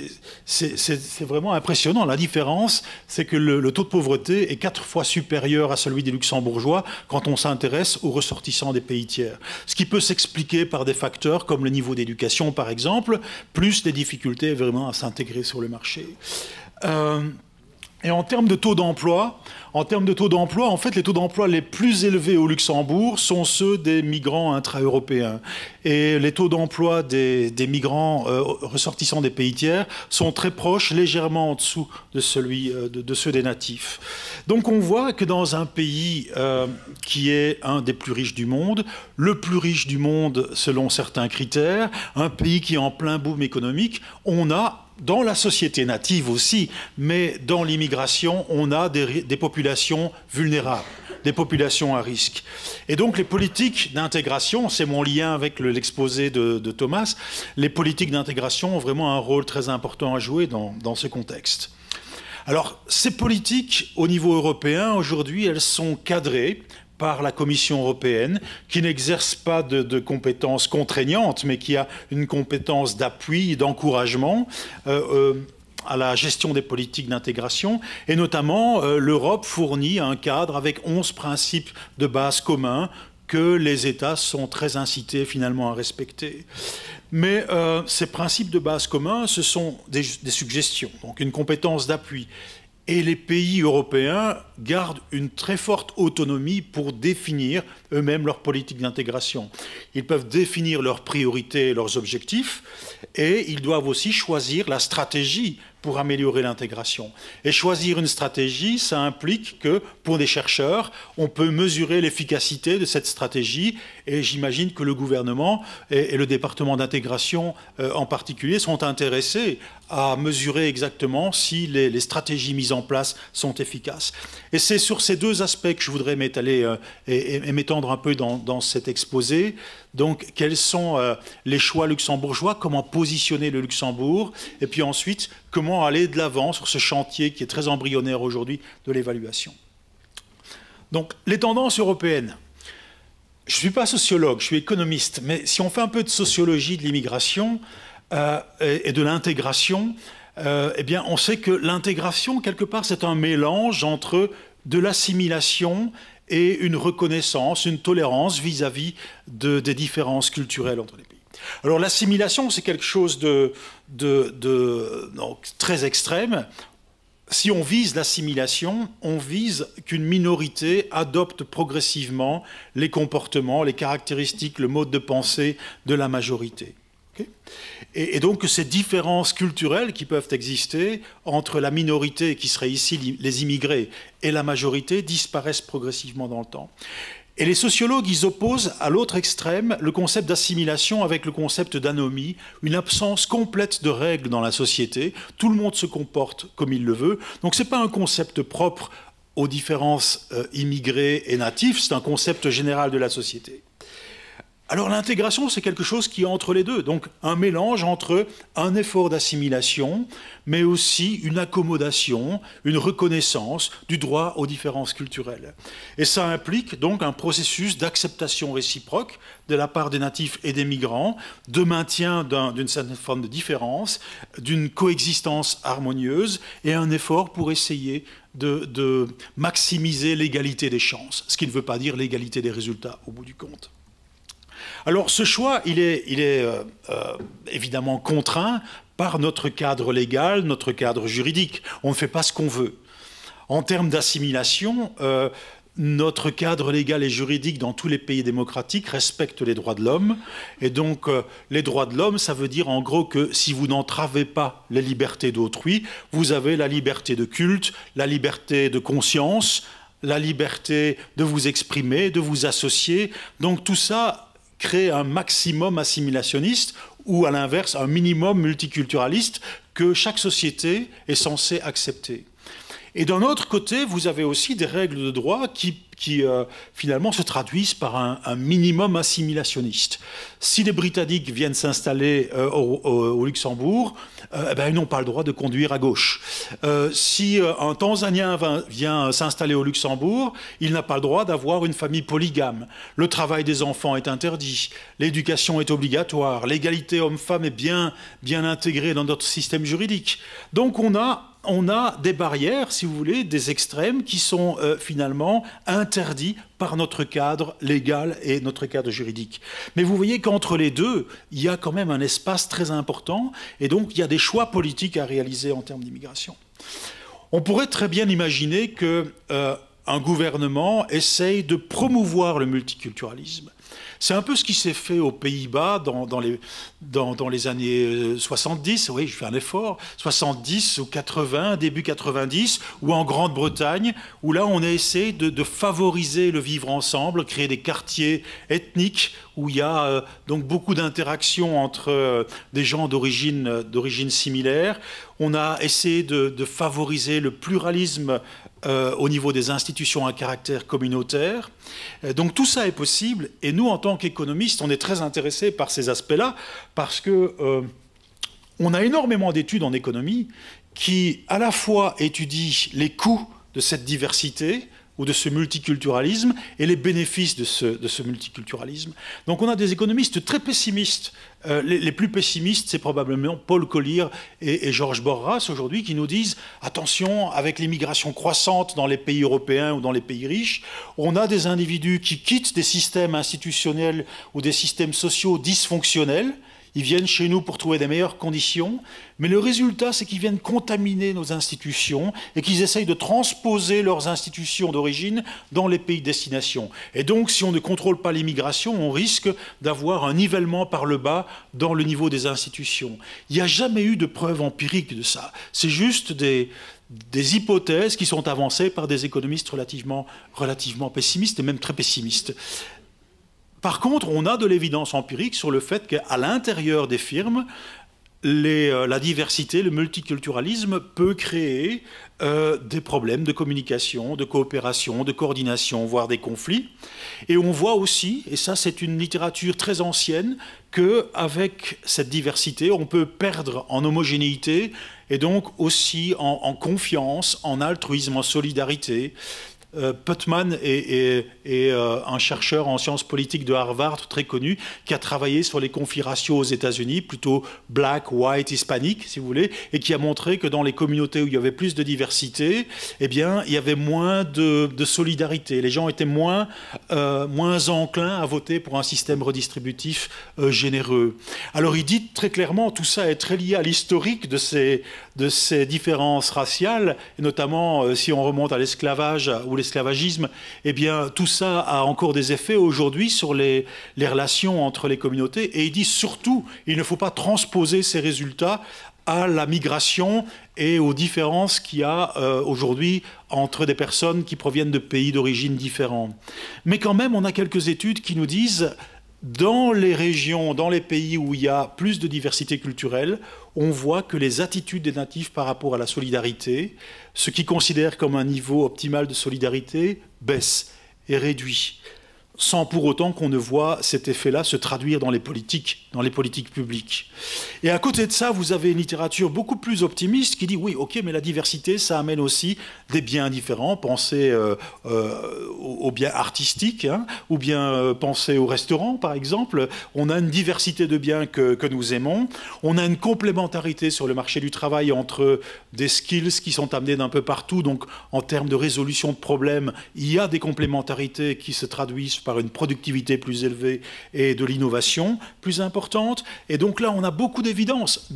[SPEAKER 4] vraiment impressionnant. La différence, c'est que le taux de pauvreté est 4 fois supérieur à celui des luxembourgeois quand on s'intéresse aux ressortissants des pays tiers. Ce qui peut s'expliquer par des facteurs comme le niveau d'éducation, par exemple, plus des difficultés vraiment à s'intégrer sur le marché. Et en termes de taux d'emploi, en fait, les taux d'emploi les plus élevés au Luxembourg sont ceux des migrants intra-européens. Et les taux d'emploi des migrants ressortissants des pays tiers sont très proches, légèrement en dessous de ceux des natifs. Donc on voit que dans un pays qui est un des plus riches du monde, le plus riche du monde selon certains critères, un pays qui est en plein boom économique, on a dans la société native aussi, mais dans l'immigration, on a des populations vulnérables, des populations à risque. Et donc les politiques d'intégration, c'est mon lien avec l'exposé de Thomas, les politiques d'intégration ont vraiment un rôle très important à jouer dans ce contexte. Alors ces politiques au niveau européen, aujourd'hui, elles sont cadrées par la Commission européenne, qui n'exerce pas de compétences contraignantes, mais qui a une compétence d'appui, d'encouragement à la gestion des politiques d'intégration. Et notamment, l'Europe fournit un cadre avec 11 principes de base communs que les États sont très incités finalement à respecter. Mais ces principes de base communs, ce sont des suggestions, donc une compétence d'appui. Et les pays européens gardent une très forte autonomie pour définir eux-mêmes leur politique d'intégration. Ils peuvent définir leurs priorités et leurs objectifs, et ils doivent aussi choisir la stratégie pour améliorer l'intégration. Et choisir une stratégie, ça implique que, pour des chercheurs, on peut mesurer l'efficacité de cette stratégie, et j'imagine que le gouvernement et le département d'intégration en particulier sont intéressés à mesurer exactement si les stratégies mises en place sont efficaces. Et c'est sur ces deux aspects que je voudrais m'étaler et m'étendre un peu dans cet exposé. Donc, quels sont les choix luxembourgeois, comment positionner le Luxembourg, et puis ensuite, comment aller de l'avant sur ce chantier qui est très embryonnaire aujourd'hui de l'évaluation. Donc, les tendances européennes. Je ne suis pas sociologue, je suis économiste, mais si on fait un peu de sociologie de l'immigration et de l'intégration, eh bien, on sait que l'intégration, quelque part, c'est un mélange entre de l'assimilation et une reconnaissance, une tolérance vis-à-vis des différences culturelles entre les pays. Alors l'assimilation, c'est quelque chose de très extrême. Si on vise l'assimilation, on vise qu'une minorité adopte progressivement les comportements, les caractéristiques, le mode de pensée de la majorité. Okay. Et donc ces différences culturelles qui peuvent exister entre la minorité, qui serait ici les immigrés, et la majorité, disparaissent progressivement dans le temps. Et les sociologues, ils opposent à l'autre extrême le concept d'assimilation avec le concept d'anomie, une absence complète de règles dans la société. Tout le monde se comporte comme il le veut. Donc ce n'est pas un concept propre aux différences immigrés et natifs, c'est un concept général de la société. Alors l'intégration, c'est quelque chose qui est entre les deux, donc un mélange entre un effort d'assimilation, mais aussi une accommodation, une reconnaissance du droit aux différences culturelles. Et ça implique donc un processus d'acceptation réciproque de la part des natifs et des migrants, de maintien d'une certaine forme de différence, d'une coexistence harmonieuse et un effort pour essayer de maximiser l'égalité des chances, ce qui ne veut pas dire l'égalité des résultats au bout du compte. Alors ce choix, il est évidemment contraint par notre cadre légal, notre cadre juridique. On ne fait pas ce qu'on veut. En termes d'assimilation, notre cadre légal et juridique dans tous les pays démocratiques respecte les droits de l'homme. Et donc les droits de l'homme, ça veut dire en gros que si vous n'entravez pas les libertés d'autrui, vous avez la liberté de culte, la liberté de conscience, la liberté de vous exprimer, de vous associer. Donc tout ça crée un maximum assimilationniste ou à l'inverse un minimum multiculturaliste que chaque société est censée accepter. Et d'un autre côté, vous avez aussi des règles de droit qui finalement se traduisent par un minimum assimilationniste. Si les Britanniques viennent s'installer au Luxembourg, ils n'ont pas le droit de conduire à gauche. Si un Tanzanien vient s'installer au Luxembourg, il n'a pas le droit d'avoir une famille polygame. Le travail des enfants est interdit. L'éducation est obligatoire. L'égalité homme-femme est bien intégrée dans notre système juridique. Donc on a des barrières, si vous voulez, des extrêmes qui sont finalement interdits par notre cadre légal et notre cadre juridique. Mais vous voyez qu'entre les deux, il y a quand même un espace très important et donc il y a des choix politiques à réaliser en termes d'immigration. On pourrait très bien imaginer qu'un gouvernement essaye de promouvoir le multiculturalisme. C'est un peu ce qui s'est fait aux Pays-Bas dans les années 70, oui, je fais un effort, 70 ou 80, début 90, ou en Grande-Bretagne, où là on a essayé de favoriser le vivre ensemble, créer des quartiers ethniques où il y a donc beaucoup d'interactions entre des gens d'origine similaire. On a essayé de favoriser le pluralisme au niveau des institutions à caractère communautaire. Donc tout ça est possible et nous, en tant qu'économistes, on est très intéressés par ces aspects-là parce que on a énormément d'études en économie qui à la fois étudient les coûts de cette diversité ou de ce multiculturalisme et les bénéfices de ce multiculturalisme. Donc on a des économistes très pessimistes. Les plus pessimistes, c'est probablement Paul Collier et Georges Borras aujourd'hui qui nous disent « Attention, avec l'immigration croissante dans les pays européens ou dans les pays riches, on a des individus qui quittent des systèmes institutionnels ou des systèmes sociaux dysfonctionnels. Ils viennent chez nous pour trouver des meilleures conditions, mais le résultat, c'est qu'ils viennent contaminer nos institutions et qu'ils essayent de transposer leurs institutions d'origine dans les pays de destination. Et donc, si on ne contrôle pas l'immigration, on risque d'avoir un nivellement par le bas dans le niveau des institutions. Il n'y a jamais eu de preuve empirique de ça. C'est juste des hypothèses qui sont avancées par des économistes relativement pessimistes et même très pessimistes. Par contre, on a de l'évidence empirique sur le fait qu'à l'intérieur des firmes, la diversité, le multiculturalisme peut créer des problèmes de communication, de coopération, de coordination, voire des conflits. Et on voit aussi, et ça c'est une littérature très ancienne, qu'avec cette diversité, on peut perdre en homogénéité et donc aussi en confiance, en altruisme, en solidarité. Putman est un chercheur en sciences politiques de Harvard très connu qui a travaillé sur les conflits raciaux aux États-Unis, plutôt black, white, hispanique, si vous voulez, et qui a montré que dans les communautés où il y avait plus de diversité, eh bien, il y avait moins de solidarité. Les gens étaient moins enclins à voter pour un système redistributif généreux. Alors, il dit très clairement, tout ça est très lié à l'historique de ces différences raciales, et notamment si on remonte à l'esclavage ou l'esclavagisme, eh bien, tout ça a encore des effets aujourd'hui sur les relations entre les communautés. Et il dit surtout, il ne faut pas transposer ces résultats à la migration et aux différences qu'il y a aujourd'hui entre des personnes qui proviennent de pays d'origine différents. Mais quand même, on a quelques études qui nous disent, dans les régions, dans les pays où il y a plus de diversité culturelle, on voit que les attitudes des natifs par rapport à la solidarité, ce qu'ils considèrent comme un niveau optimal de solidarité, baisse et réduit, sans pour autant qu'on ne voit cet effet-là se traduire dans les politiques publiques. Et à côté de ça, vous avez une littérature beaucoup plus optimiste qui dit oui, ok, mais la diversité, ça amène aussi des biens différents. Pensez aux biens artistiques, hein, ou bien pensez au restaurant, par exemple. On a une diversité de biens que nous aimons. On a une complémentarité sur le marché du travail entre des skills qui sont amenés d'un peu partout. Donc, en termes de résolution de problèmes, il y a des complémentarités qui se traduisent par une productivité plus élevée et de l'innovation plus importante. Et donc là, on a beaucoup d'évidence.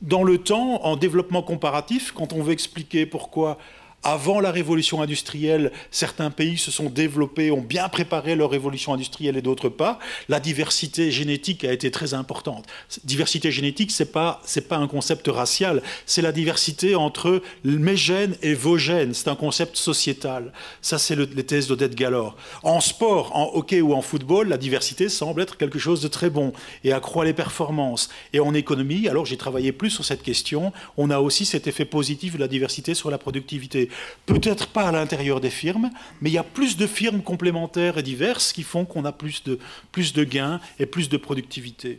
[SPEAKER 4] Dans le temps, en développement comparatif, quand on veut expliquer pourquoi, avant la révolution industrielle, certains pays se sont développés, ont bien préparé leur révolution industrielle et d'autres pas, la diversité génétique a été très importante. Diversité génétique, c'est pas un concept racial, c'est la diversité entre mes gènes et vos gènes, c'est un concept sociétal. Ça, c'est les thèses d'Odette Gallor. En sport, en hockey ou en football, la diversité semble être quelque chose de très bon et accroît les performances. Et en économie, alors j'ai travaillé plus sur cette question, on a aussi cet effet positif de la diversité sur la productivité. Peut-être pas à l'intérieur des firmes, mais il y a plus de firmes complémentaires et diverses qui font qu'on a plus de gains et plus de productivité.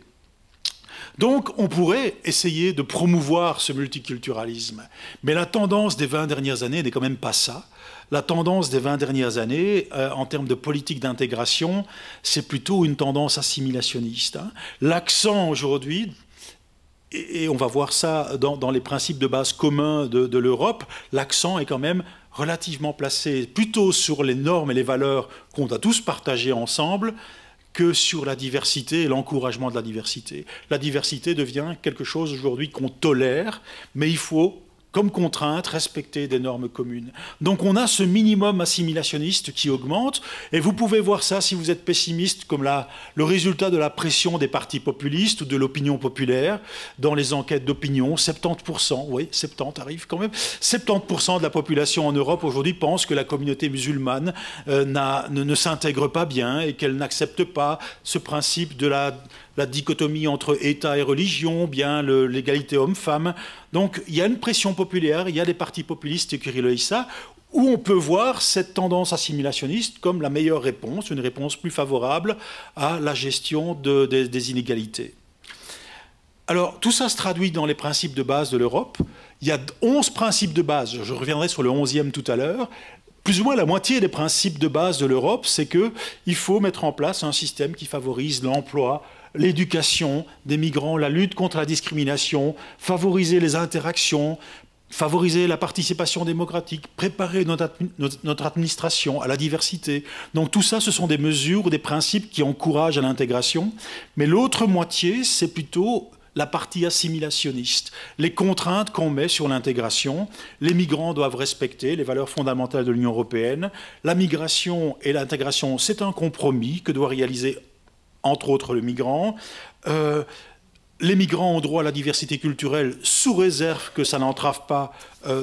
[SPEAKER 4] Donc, on pourrait essayer de promouvoir ce multiculturalisme. Mais la tendance des 20 dernières années n'est quand même pas ça. La tendance des 20 dernières années, en termes de politique d'intégration, c'est plutôt une tendance assimilationniste, hein. L'accent aujourd'hui, et on va voir ça dans les principes de base communs de l'Europe, l'accent est quand même relativement placé plutôt sur les normes et les valeurs qu'on doit tous partager ensemble que sur la diversité et l'encouragement de la diversité. La diversité devient quelque chose aujourd'hui qu'on tolère, mais il faut, comme contrainte, respecter des normes communes. Donc on a ce minimum assimilationniste qui augmente, et vous pouvez voir ça si vous êtes pessimiste comme le résultat de la pression des partis populistes ou de l'opinion populaire. Dans les enquêtes d'opinion, 70%, oui, 70 arrive quand même, 70% de la population en Europe aujourd'hui pense que la communauté musulmane ne s'intègre pas bien et qu'elle n'accepte pas ce principe de la dichotomie entre État et religion, bien l'égalité homme-femme. Donc il y a une pression populaire, il y a des partis populistes qui relayent ça, où on peut voir cette tendance assimilationniste comme la meilleure réponse, une réponse plus favorable à la gestion des inégalités. Alors tout ça se traduit dans les principes de base de l'Europe. Il y a 11 principes de base, je reviendrai sur le 11e tout à l'heure. Plus ou moins la moitié des principes de base de l'Europe, c'est qu'il faut mettre en place un système qui favorise l'emploi, l'éducation des migrants, la lutte contre la discrimination, favoriser les interactions, favoriser la participation démocratique, préparer notre administration à la diversité. Donc tout ça, ce sont des mesures, des principes qui encouragent à l'intégration. Mais l'autre moitié, c'est plutôt la partie assimilationniste, les contraintes qu'on met sur l'intégration. Les migrants doivent respecter les valeurs fondamentales de l'Union européenne. La migration et l'intégration, c'est un compromis que doit réaliser entre autres le migrant. Les migrants ont droit à la diversité culturelle sous réserve que ça n'entrave pas,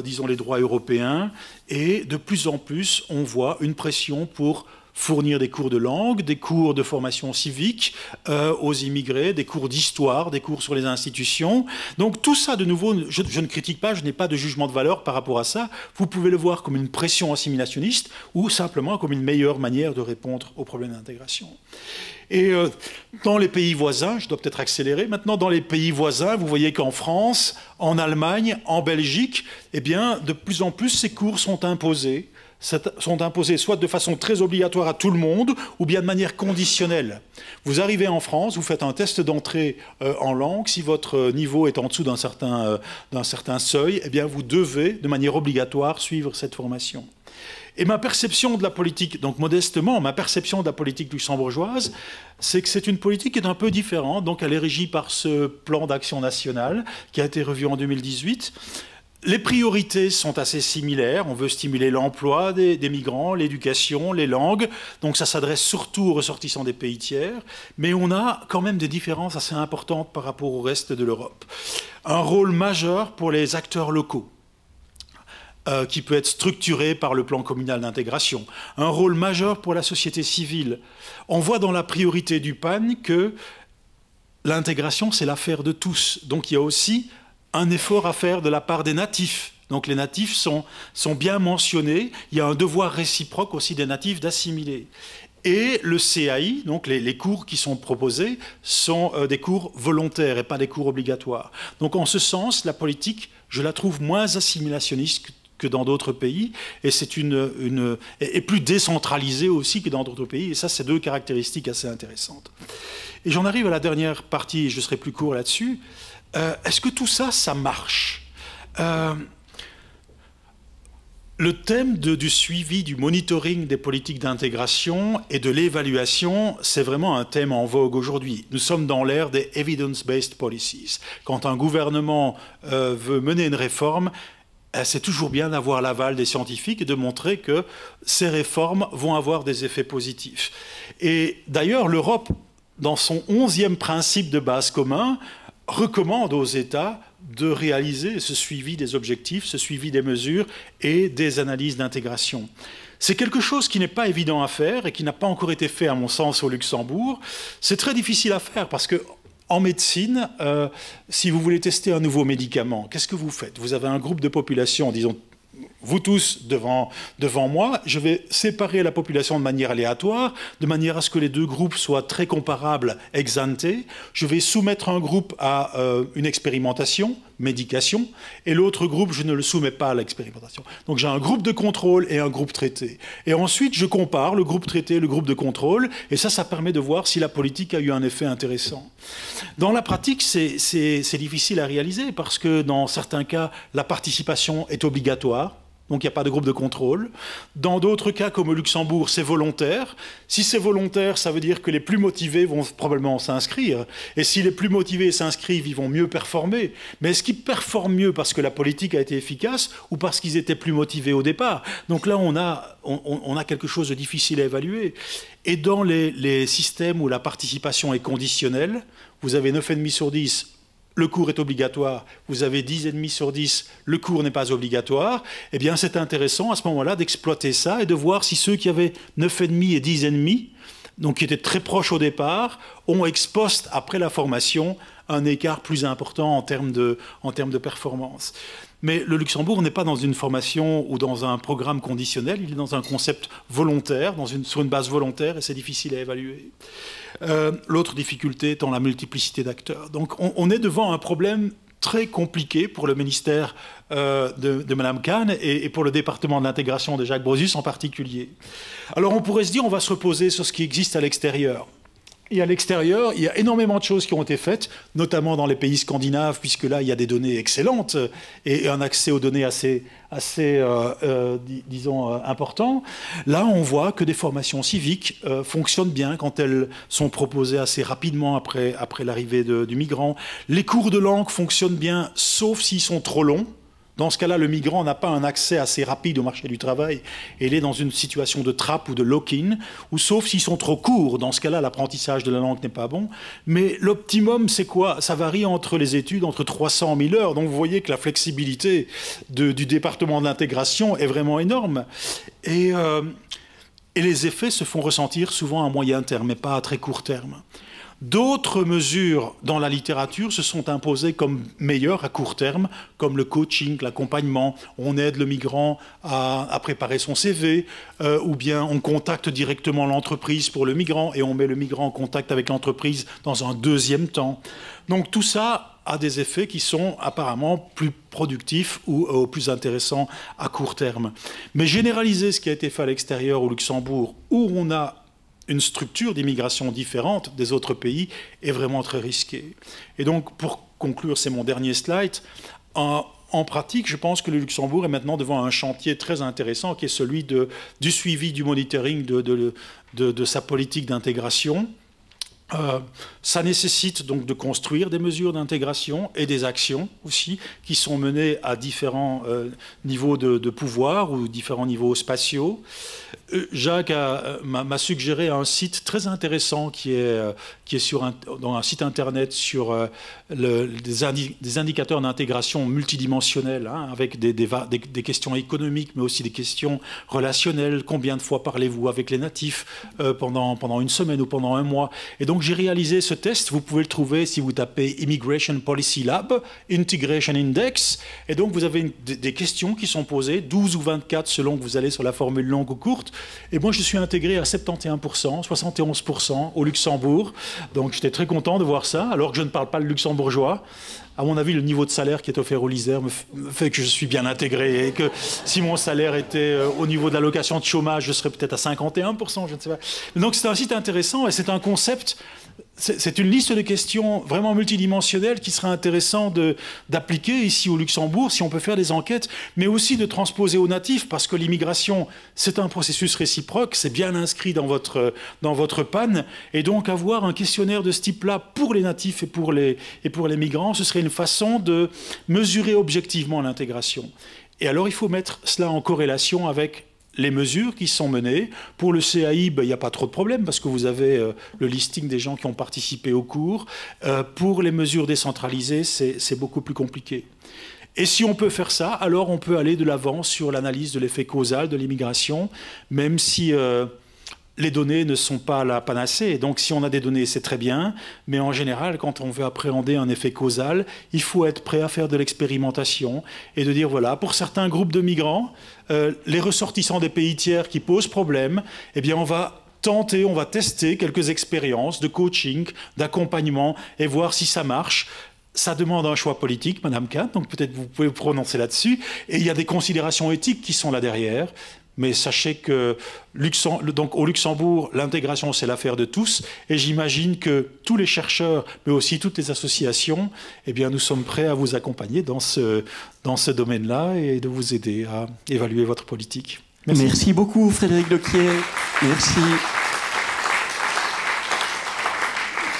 [SPEAKER 4] disons, les droits européens. Et de plus en plus, on voit une pression pour fournir des cours de langue, des cours de formation civique aux immigrés, des cours d'histoire, des cours sur les institutions. Donc tout ça, de nouveau, je ne critique pas, je n'ai pas de jugement de valeur par rapport à ça. Vous pouvez le voir comme une pression assimilationniste ou simplement comme une meilleure manière de répondre aux problèmes d'intégration. Et dans les pays voisins, je dois peut-être accélérer, maintenant dans les pays voisins, vous voyez qu'en France, en Allemagne, en Belgique, eh bien, de plus en plus, ces cours sont imposés soit de façon très obligatoire à tout le monde, ou bien de manière conditionnelle. Vous arrivez en France, vous faites un test d'entrée en langue, si votre niveau est en dessous d'un certain seuil, eh bien vous devez, de manière obligatoire, suivre cette formation. Et ma perception de la politique, donc modestement, ma perception de la politique luxembourgeoise, c'est que c'est une politique qui est un peu différente. Donc elle est régie par ce plan d'action national qui a été revu en 2018. Les priorités sont assez similaires. On veut stimuler l'emploi des migrants, l'éducation, les langues. Donc ça s'adresse surtout aux ressortissants des pays tiers. Mais on a quand même des différences assez importantes par rapport au reste de l'Europe. Un rôle majeur pour les acteurs locaux, qui peut être structuré par le plan communal d'intégration. Un rôle majeur pour la société civile. On voit dans la priorité du PAN que l'intégration, c'est l'affaire de tous. Donc il y a aussi un effort à faire de la part des natifs. Donc les natifs sont bien mentionnés. Il y a un devoir réciproque aussi des natifs d'assimiler. Et le CAI, donc les cours qui sont proposés, sont des cours volontaires et pas des cours obligatoires. Donc en ce sens, la politique, je la trouve moins assimilationniste que dans d'autres pays, et c'est et plus décentralisée aussi que dans d'autres pays. Et ça, c'est deux caractéristiques assez intéressantes. Et j'en arrive à la dernière partie, et je serai plus court là-dessus. Est-ce que tout ça, ça marche? Le thème du suivi, du monitoring des politiques d'intégration et de l'évaluation, c'est vraiment un thème en vogue aujourd'hui. Nous sommes dans l'ère des evidence-based policies. Quand un gouvernement veut mener une réforme, c'est toujours bien d'avoir l'aval des scientifiques et de montrer que ces réformes vont avoir des effets positifs. Et d'ailleurs, l'Europe, dans son 11e principe de base commun, recommande aux États de réaliser ce suivi des objectifs, ce suivi des mesures et des analyses d'intégration. C'est quelque chose qui n'est pas évident à faire et qui n'a pas encore été fait, à mon sens, au Luxembourg. C'est très difficile à faire parce que en médecine, si vous voulez tester un nouveau médicament, qu'est-ce que vous faites? Vous avez un groupe de population, disons, vous tous devant moi, je vais séparer la population de manière aléatoire, de manière à ce que les deux groupes soient très comparables ex ante. Je vais soumettre un groupe à une expérimentation, médication, et l'autre groupe, je ne le soumets pas à l'expérimentation. Donc j'ai un groupe de contrôle et un groupe traité. Et ensuite, je compare le groupe traité et le groupe de contrôle, et ça permet de voir si la politique a eu un effet intéressant. Dans la pratique, c'est difficile à réaliser, parce que dans certains cas, la participation est obligatoire. Donc il n'y a pas de groupe de contrôle. Dans d'autres cas, comme au Luxembourg, c'est volontaire. Si c'est volontaire, ça veut dire que les plus motivés vont probablement s'inscrire. Et si les plus motivés s'inscrivent, ils vont mieux performer. Mais est-ce qu'ils performent mieux parce que la politique a été efficace ou parce qu'ils étaient plus motivés au départ? Donc là, on a quelque chose de difficile à évaluer. Et dans les systèmes où la participation est conditionnelle, vous avez 9,5 sur 10, le cours est obligatoire, vous avez 10,5 sur 10, le cours n'est pas obligatoire, eh bien c'est intéressant à ce moment-là d'exploiter ça et de voir si ceux qui avaient 9,5 et 10,5, donc qui étaient très proches au départ, ont ex post, après la formation, un écart plus important en termes de performance. Mais le Luxembourg n'est pas dans une formation ou dans un programme conditionnel, il est dans un concept volontaire, sur une base volontaire, et c'est difficile à évaluer. L'autre difficulté étant la multiplicité d'acteurs. Donc on est devant un problème très compliqué pour le ministère de Mme Kahn et pour le département de l'intégration de Jacques Brozus en particulier. Alors on pourrait se dire on va se reposer sur ce qui existe à l'extérieur. Et à l'extérieur, il y a énormément de choses qui ont été faites, notamment dans les pays scandinaves, puisque là, il y a des données excellentes et un accès aux données assez disons, important. Là, on voit que des formations civiques fonctionnent bien quand elles sont proposées assez rapidement après l'arrivée du migrant. Les cours de langue fonctionnent bien, sauf s'ils sont trop longs. Dans ce cas-là, le migrant n'a pas un accès assez rapide au marché du travail et il est dans une situation de trappe ou de lock-in, ou sauf s'ils sont trop courts. Dans ce cas-là, l'apprentissage de la langue n'est pas bon. Mais l'optimum, c'est quoi? Ça varie entre les études, entre 300 et 1000 heures. Donc vous voyez que la flexibilité du département de l'intégration est vraiment énorme. Et les effets se font ressentir souvent à moyen terme, mais pas à très court terme. D'autres mesures dans la littérature se sont imposées comme meilleures à court terme, comme le coaching, l'accompagnement. On aide le migrant à préparer son CV, ou bien on contacte directement l'entreprise pour le migrant et on met le migrant en contact avec l'entreprise dans un deuxième temps. Donc tout ça a des effets qui sont apparemment plus productifs ou plus intéressants à court terme. Mais généraliser ce qui a été fait à l'extérieur au Luxembourg, où on a une structure d'immigration différente des autres pays, est vraiment très risquée. Et donc, pour conclure, c'est mon dernier slide, en pratique, je pense que le Luxembourg est maintenant devant un chantier très intéressant, qui est celui du suivi, du monitoring de sa politique d'intégration. Ça nécessite donc de construire des mesures d'intégration et des actions aussi qui sont menées à différents niveaux de pouvoir ou différents niveaux spatiaux. Jacques m'a suggéré un site très intéressant qui est dans un site internet sur des indicateurs d'intégration multidimensionnels, hein, avec des questions économiques, mais aussi des questions relationnelles. Combien de fois parlez-vous avec les natifs pendant une semaine ou pendant un mois? Et donc j'ai réalisé ce test. Vous pouvez le trouver si vous tapez Immigration Policy Lab, Integration Index. Et donc vous avez des questions qui sont posées, 12 ou 24 selon que vous allez sur la formule longue ou courte. Et moi, je suis intégré à 71%, 71% au Luxembourg. Donc, j'étais très content de voir ça, alors que je ne parle pas le luxembourgeois. À mon avis, le niveau de salaire qui est offert au LISER me fait que je suis bien intégré et que si mon salaire était au niveau de l'allocation de chômage, je serais peut-être à 51%, je ne sais pas. Donc, c'est un site intéressant et c'est un concept. C'est une liste de questions vraiment multidimensionnelles qui serait intéressant d'appliquer ici au Luxembourg, si on peut faire des enquêtes, mais aussi de transposer aux natifs, parce que l'immigration, c'est un processus réciproque, c'est bien inscrit dans votre PAN, et donc avoir un questionnaire de ce type-là pour les natifs et pour les migrants, ce serait une façon de mesurer objectivement l'intégration. Et alors, il faut mettre cela en corrélation avec les mesures qui sont menées. Pour le CAI, il n'y a pas trop de problème parce que vous avez le listing des gens qui ont participé au cours. Pour les mesures décentralisées, c'est beaucoup plus compliqué. Et si on peut faire ça, alors on peut aller de l'avant sur l'analyse de l'effet causal de l'immigration, même si les données ne sont pas la panacée. Donc si on a des données, c'est très bien, mais en général, quand on veut appréhender un effet causal, il faut être prêt à faire de l'expérimentation et de dire, voilà, pour certains groupes de migrants, les ressortissants des pays tiers qui posent problème, eh bien on va tester quelques expériences de coaching, d'accompagnement et voir si ça marche. Ça demande un choix politique, Madame Kahn, donc peut-être vous pouvez vous prononcer là-dessus. Et il y a des considérations éthiques qui sont là derrière. Mais sachez que donc au Luxembourg, l'intégration, c'est l'affaire de tous. Et j'imagine que tous les chercheurs, mais aussi toutes les associations, eh bien, nous sommes prêts à vous accompagner dans ce domaine-là et de vous aider à évaluer votre politique.
[SPEAKER 1] Merci, Merci beaucoup, Frédéric Lequier. Merci.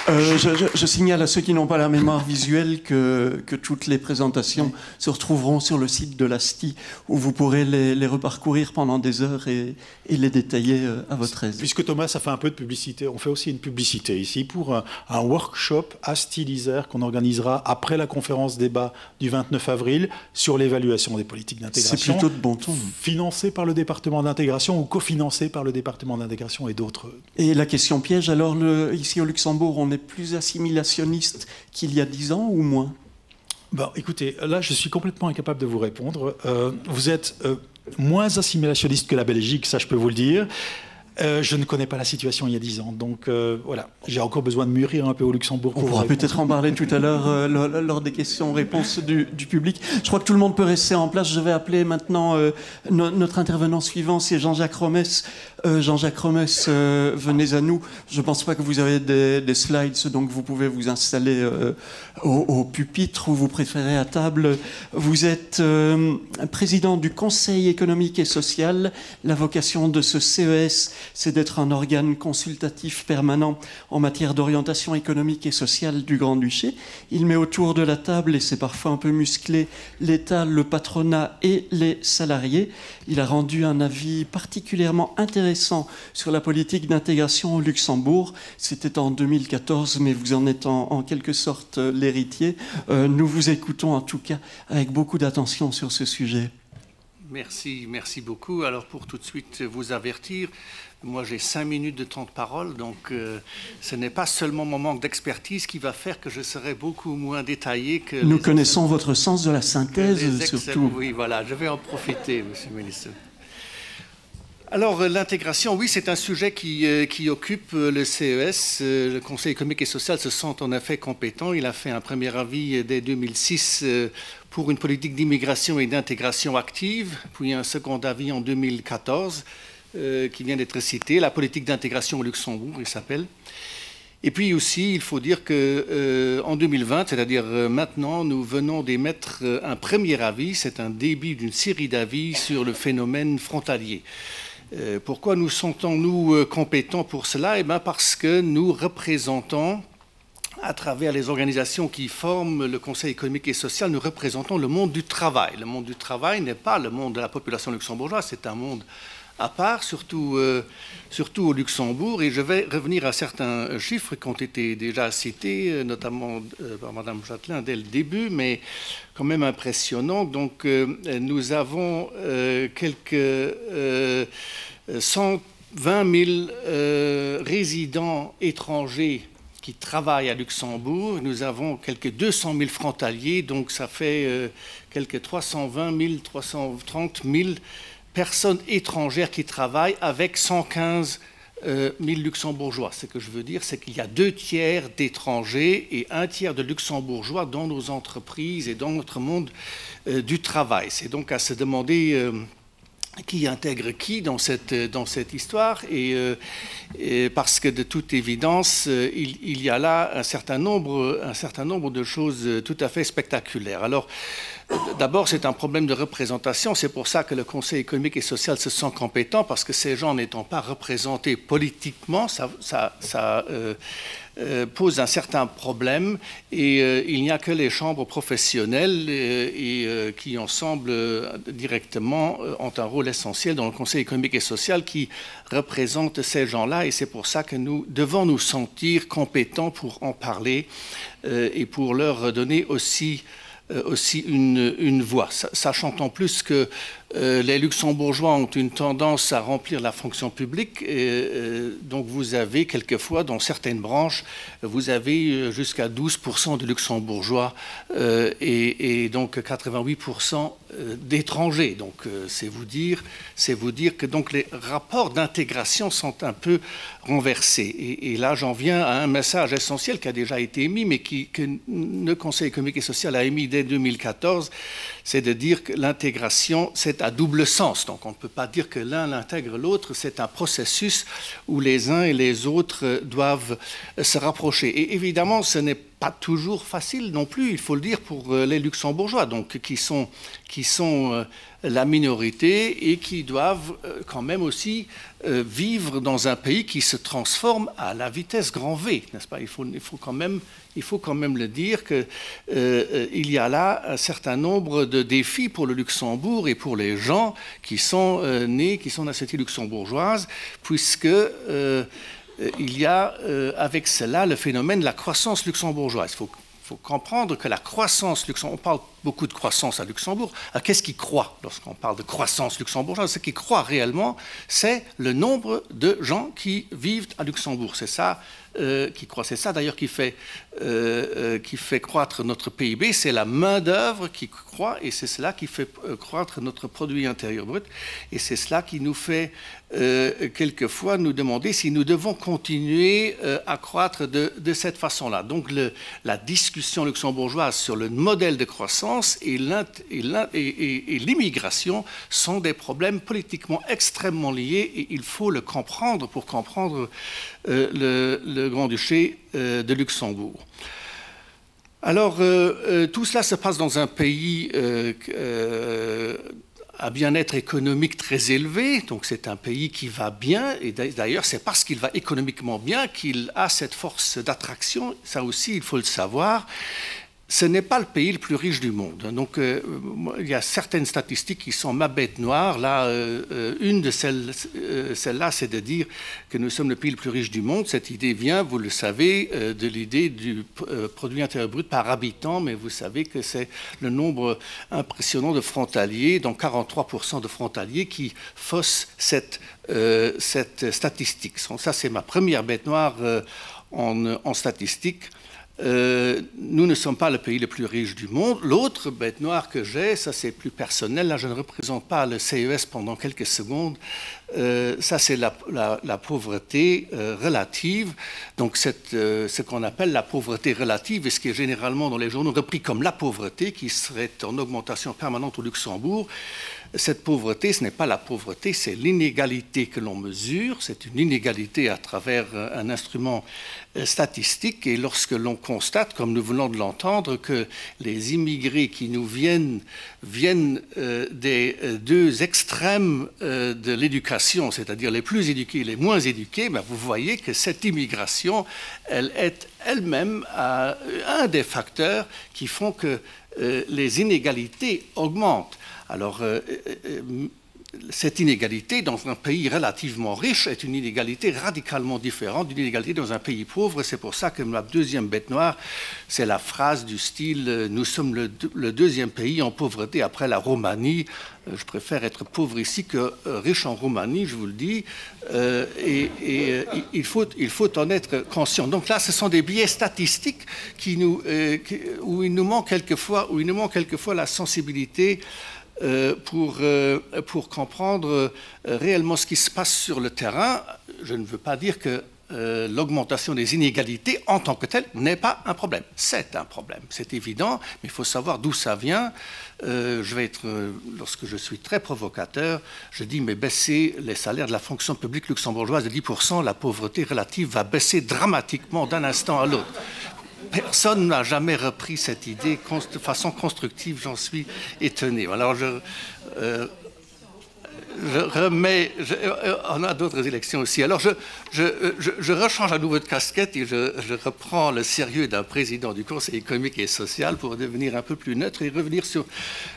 [SPEAKER 1] Je signale à ceux qui n'ont pas la mémoire visuelle que toutes les présentations se retrouveront sur le site de l'ASTI où vous pourrez les reparcourir pendant des heures et les détailler à votre aise.
[SPEAKER 4] Puisque Thomas, ça fait un peu de publicité, on fait aussi une publicité ici pour un workshop ASTI LISER qu'on organisera après la conférence débat du 29 avril sur l'évaluation des politiques d'intégration.
[SPEAKER 1] C'est plutôt de bon ton.
[SPEAKER 4] Financé par le département d'intégration ou cofinancé par le département d'intégration et d'autres.
[SPEAKER 1] Et la question piège, alors ici au Luxembourg, on est plus assimilationniste qu'il y a 10 ans ou moins?
[SPEAKER 4] Bon, écoutez, là, je suis complètement incapable de vous répondre. Vous êtes moins assimilationniste que la Belgique, ça je peux vous le dire. Je ne connais pas la situation il y a 10 ans, donc voilà, j'ai encore besoin de mûrir un peu au Luxembourg.
[SPEAKER 1] On pourra peut-être en parler tout à l'heure lors des questions-réponses du public. Je crois que tout le monde peut rester en place. Je vais appeler maintenant notre intervenant suivant, c'est Jean-Jacques Romès. Jean-Jacques Romès, venez à nous. Je ne pense pas que vous avez des slides, donc vous pouvez vous installer au pupitre ou vous préférez à table. Vous êtes président du Conseil économique et social. La vocation de ce CES, c'est d'être un organe consultatif permanent en matière d'orientation économique et sociale du Grand-Duché. Il met autour de la table, et c'est parfois un peu musclé, l'État, le patronat et les salariés. Il a rendu un avis particulièrement intéressant sur la politique d'intégration au Luxembourg. C'était en 2014, mais vous en êtes en quelque sorte l'héritier. Nous vous écoutons en tout cas avec beaucoup d'attention sur ce sujet.
[SPEAKER 5] Merci beaucoup. Alors pour tout de suite vous avertir, moi j'ai 5 minutes de temps de parole, donc ce n'est pas seulement mon manque d'expertise qui va faire que je serai beaucoup moins détaillé que...
[SPEAKER 1] Nous connaissons votre sens de la synthèse surtout.
[SPEAKER 5] Oui, voilà, je vais en profiter, Monsieur le Ministre. Alors l'intégration, oui, c'est un sujet qui occupe le CES. Le Conseil économique et social se sent en effet compétent. Il a fait un premier avis dès 2006 pour une politique d'immigration et d'intégration active, puis un second avis en 2014 qui vient d'être cité, la politique d'intégration au Luxembourg, il s'appelle. Et puis aussi, il faut dire qu'en 2020, c'est-à-dire maintenant, nous venons d'émettre un premier avis, c'est un début d'une série d'avis sur le phénomène frontalier. Pourquoi nous sentons-nous compétents pour cela? Eh bien, parce que nous représentons, à travers les organisations qui forment le Conseil économique et social, nous représentons le monde du travail. Le monde du travail n'est pas le monde de la population luxembourgeoise, c'est un monde à part, surtout au Luxembourg. Et je vais revenir à certains chiffres qui ont été déjà cités, notamment par Mme Châtelain dès le début, mais quand même impressionnants. Donc, nous avons quelques 120 000 résidents étrangers qui travaillent à Luxembourg. Nous avons quelques 200 000 frontaliers, donc ça fait quelques 320 000, 330 000 personnes étrangères qui travaillent avec 115 000 luxembourgeois. Ce que je veux dire, c'est qu'il y a 2 tiers d'étrangers et 1 tiers de luxembourgeois dans nos entreprises et dans notre monde du travail. C'est donc à se demander qui intègre qui dans cette histoire, et parce que de toute évidence, il y a là un certain nombre de choses tout à fait spectaculaires. Alors, d'abord, c'est un problème de représentation. C'est pour ça que le Conseil économique et social se sent compétent, parce que ces gens n'étant pas représentés politiquement, ça pose un certain problème, et il n'y a que les chambres professionnelles qui ensemble directement ont un rôle essentiel dans le Conseil économique et social qui représente ces gens-là, et c'est pour ça que nous devons nous sentir compétents pour en parler et pour leur donner aussi une voix, sachant en plus que les luxembourgeois ont une tendance à remplir la fonction publique, donc vous avez quelquefois, dans certaines branches, vous avez jusqu'à 12% de luxembourgeois et donc 88% d'étrangers. Donc c'est vous dire que donc les rapports d'intégration sont un peu renversés. Et là, j'en viens à un message essentiel qui a déjà été émis, mais que le Conseil économique et social a émis dès 2014, c'est de dire que l'intégration, c'est à double sens. Donc on ne peut pas dire que l'un intègre l'autre, c'est un processus où les uns et les autres doivent se rapprocher. Et évidemment, ce n'est pas toujours facile non plus, il faut le dire, pour les luxembourgeois, donc qui sont la minorité et qui doivent quand même aussi vivre dans un pays qui se transforme à la vitesse grand V, n'est-ce pas? Il faut quand même le dire qu'il y a là un certain nombre de défis pour le Luxembourg et pour les gens qui sont nés, qui sont nationalité luxembourgeoise, puisque il y a avec cela le phénomène de la croissance luxembourgeoise. Il faut comprendre que la croissance luxembourgeoise, on parle beaucoup de croissance à Luxembourg. Qu'est-ce qui croît lorsqu'on parle de croissance luxembourgeoise? Ce qui croît réellement, c'est le nombre de gens qui vivent à Luxembourg. C'est ça qui croît. C'est ça d'ailleurs qui fait croître notre PIB. C'est la main-d'œuvre qui croît, et c'est cela qui fait croître notre produit intérieur brut. Et c'est cela qui nous fait quelquefois nous demander si nous devons continuer à croître de cette façon-là. Donc la discussion luxembourgeoise sur le modèle de croissance et l'immigration sont des problèmes politiquement extrêmement liés, et il faut le comprendre pour comprendre le Grand-Duché de Luxembourg. Alors, tout cela se passe dans un pays à bien-être économique très élevé, donc c'est un pays qui va bien, et d'ailleurs c'est parce qu'il va économiquement bien qu'il a cette force d'attraction, ça aussi il faut le savoir. Ce n'est pas le pays le plus riche du monde. Donc, il y a certaines statistiques qui sont ma bête noire. Là, une de celles-là, c'est de dire que nous sommes le pays le plus riche du monde. Cette idée vient, vous le savez, de l'idée du produit intérieur brut par habitant, mais vous savez que c'est le nombre impressionnant de frontaliers, donc 43% de frontaliers qui faussent cette statistique. Ça, c'est ma première bête noire en statistique. Nous ne sommes pas le pays le plus riche du monde. L'autre bête noire que j'ai, ça c'est plus personnel, là je ne représente pas le CES pendant quelques secondes, ça c'est la pauvreté relative, donc ce qu'on appelle la pauvreté relative, et ce qui est généralement dans les journaux repris comme la pauvreté, qui serait en augmentation permanente au Luxembourg. cette pauvreté, ce n'est pas la pauvreté, c'est l'inégalité que l'on mesure. C'est une inégalité à travers un instrument statistique. Et lorsque l'on constate, comme nous venons de l'entendre, que les immigrés qui nous viennent des deux extrêmes de l'éducation, c'est-à-dire les plus éduqués et les moins éduqués, ben vous voyez que cette immigration, elle est elle-même un des facteurs qui font que les inégalités augmentent. Alors, cette inégalité dans un pays relativement riche est une inégalité radicalement différente d'une inégalité dans un pays pauvre. C'est pour ça que ma deuxième bête noire, c'est la phrase du style « Nous sommes le deuxième pays en pauvreté après la Roumanie ». Je préfère être pauvre ici que riche en Roumanie, je vous le dis. Il faut en être conscient. Donc là, ce sont des biais statistiques où il nous manque quelquefois la sensibilité pour comprendre réellement ce qui se passe sur le terrain. Je ne veux pas dire que l'augmentation des inégalités en tant que telle n'est pas un problème. C'est un problème, c'est évident, mais il faut savoir d'où ça vient. Lorsque je suis très provocateur, je dis mais baisser les salaires de la fonction publique luxembourgeoise de 10%, la pauvreté relative va baisser dramatiquement d'un instant à l'autre. Personne n'a jamais repris cette idée de façon constructive, j'en suis étonné. Alors on a d'autres élections aussi. Alors je rechange à nouveau de casquette et je reprends le sérieux d'un président du Conseil économique et social pour devenir un peu plus neutre et revenir sur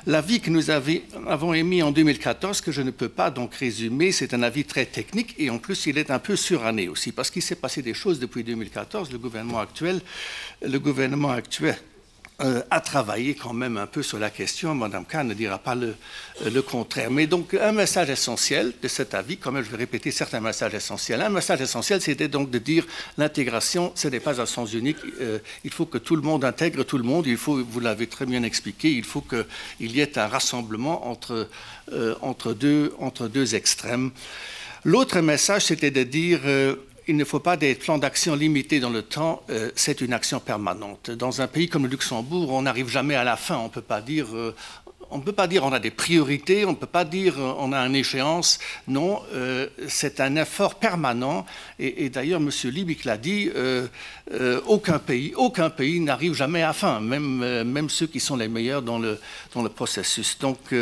[SPEAKER 5] l'avis que nous avons émis en 2014, que je ne peux pas donc résumer. C'est un avis très technique et en plus il est un peu suranné aussi parce qu'il s'est passé des choses depuis 2014. Le gouvernement actuel a travaillé quand même un peu sur la question. Madame Kahn ne dira pas le contraire. Mais donc, un message essentiel de cet avis, quand même, je vais répéter certains messages essentiels. Un message essentiel, c'était donc de dire l'intégration, ce n'est pas un sens unique. Il faut que tout le monde intègre tout le monde. Il faut, vous l'avez très bien expliqué, il faut qu'il y ait un rassemblement entre deux extrêmes. L'autre message, c'était de dire il ne faut pas des plans d'action limités dans le temps, c'est une action permanente. Dans un pays comme le Luxembourg, on n'arrive jamais à la fin. On ne peut pas dire on a des priorités, on ne peut pas dire on a une échéance. Non, c'est un effort permanent. Et d'ailleurs, M. Liebig l'a dit, aucun pays n'arrive jamais à la fin, même ceux qui sont les meilleurs dans le processus. Donc,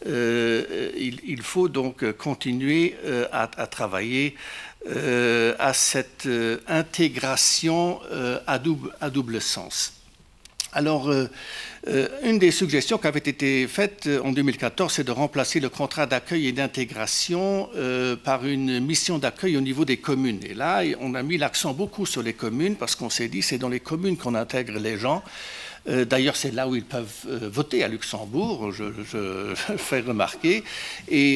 [SPEAKER 5] il faut donc continuer à travailler à cette intégration à double sens. Alors, une des suggestions qui avait été faite en 2014, c'est de remplacer le contrat d'accueil et d'intégration par une mission d'accueil au niveau des communes. Et là, on a mis l'accent beaucoup sur les communes parce qu'on s'est dit c'est dans les communes qu'on intègre les gens. D'ailleurs, c'est là où ils peuvent voter à Luxembourg, je fais remarquer. Et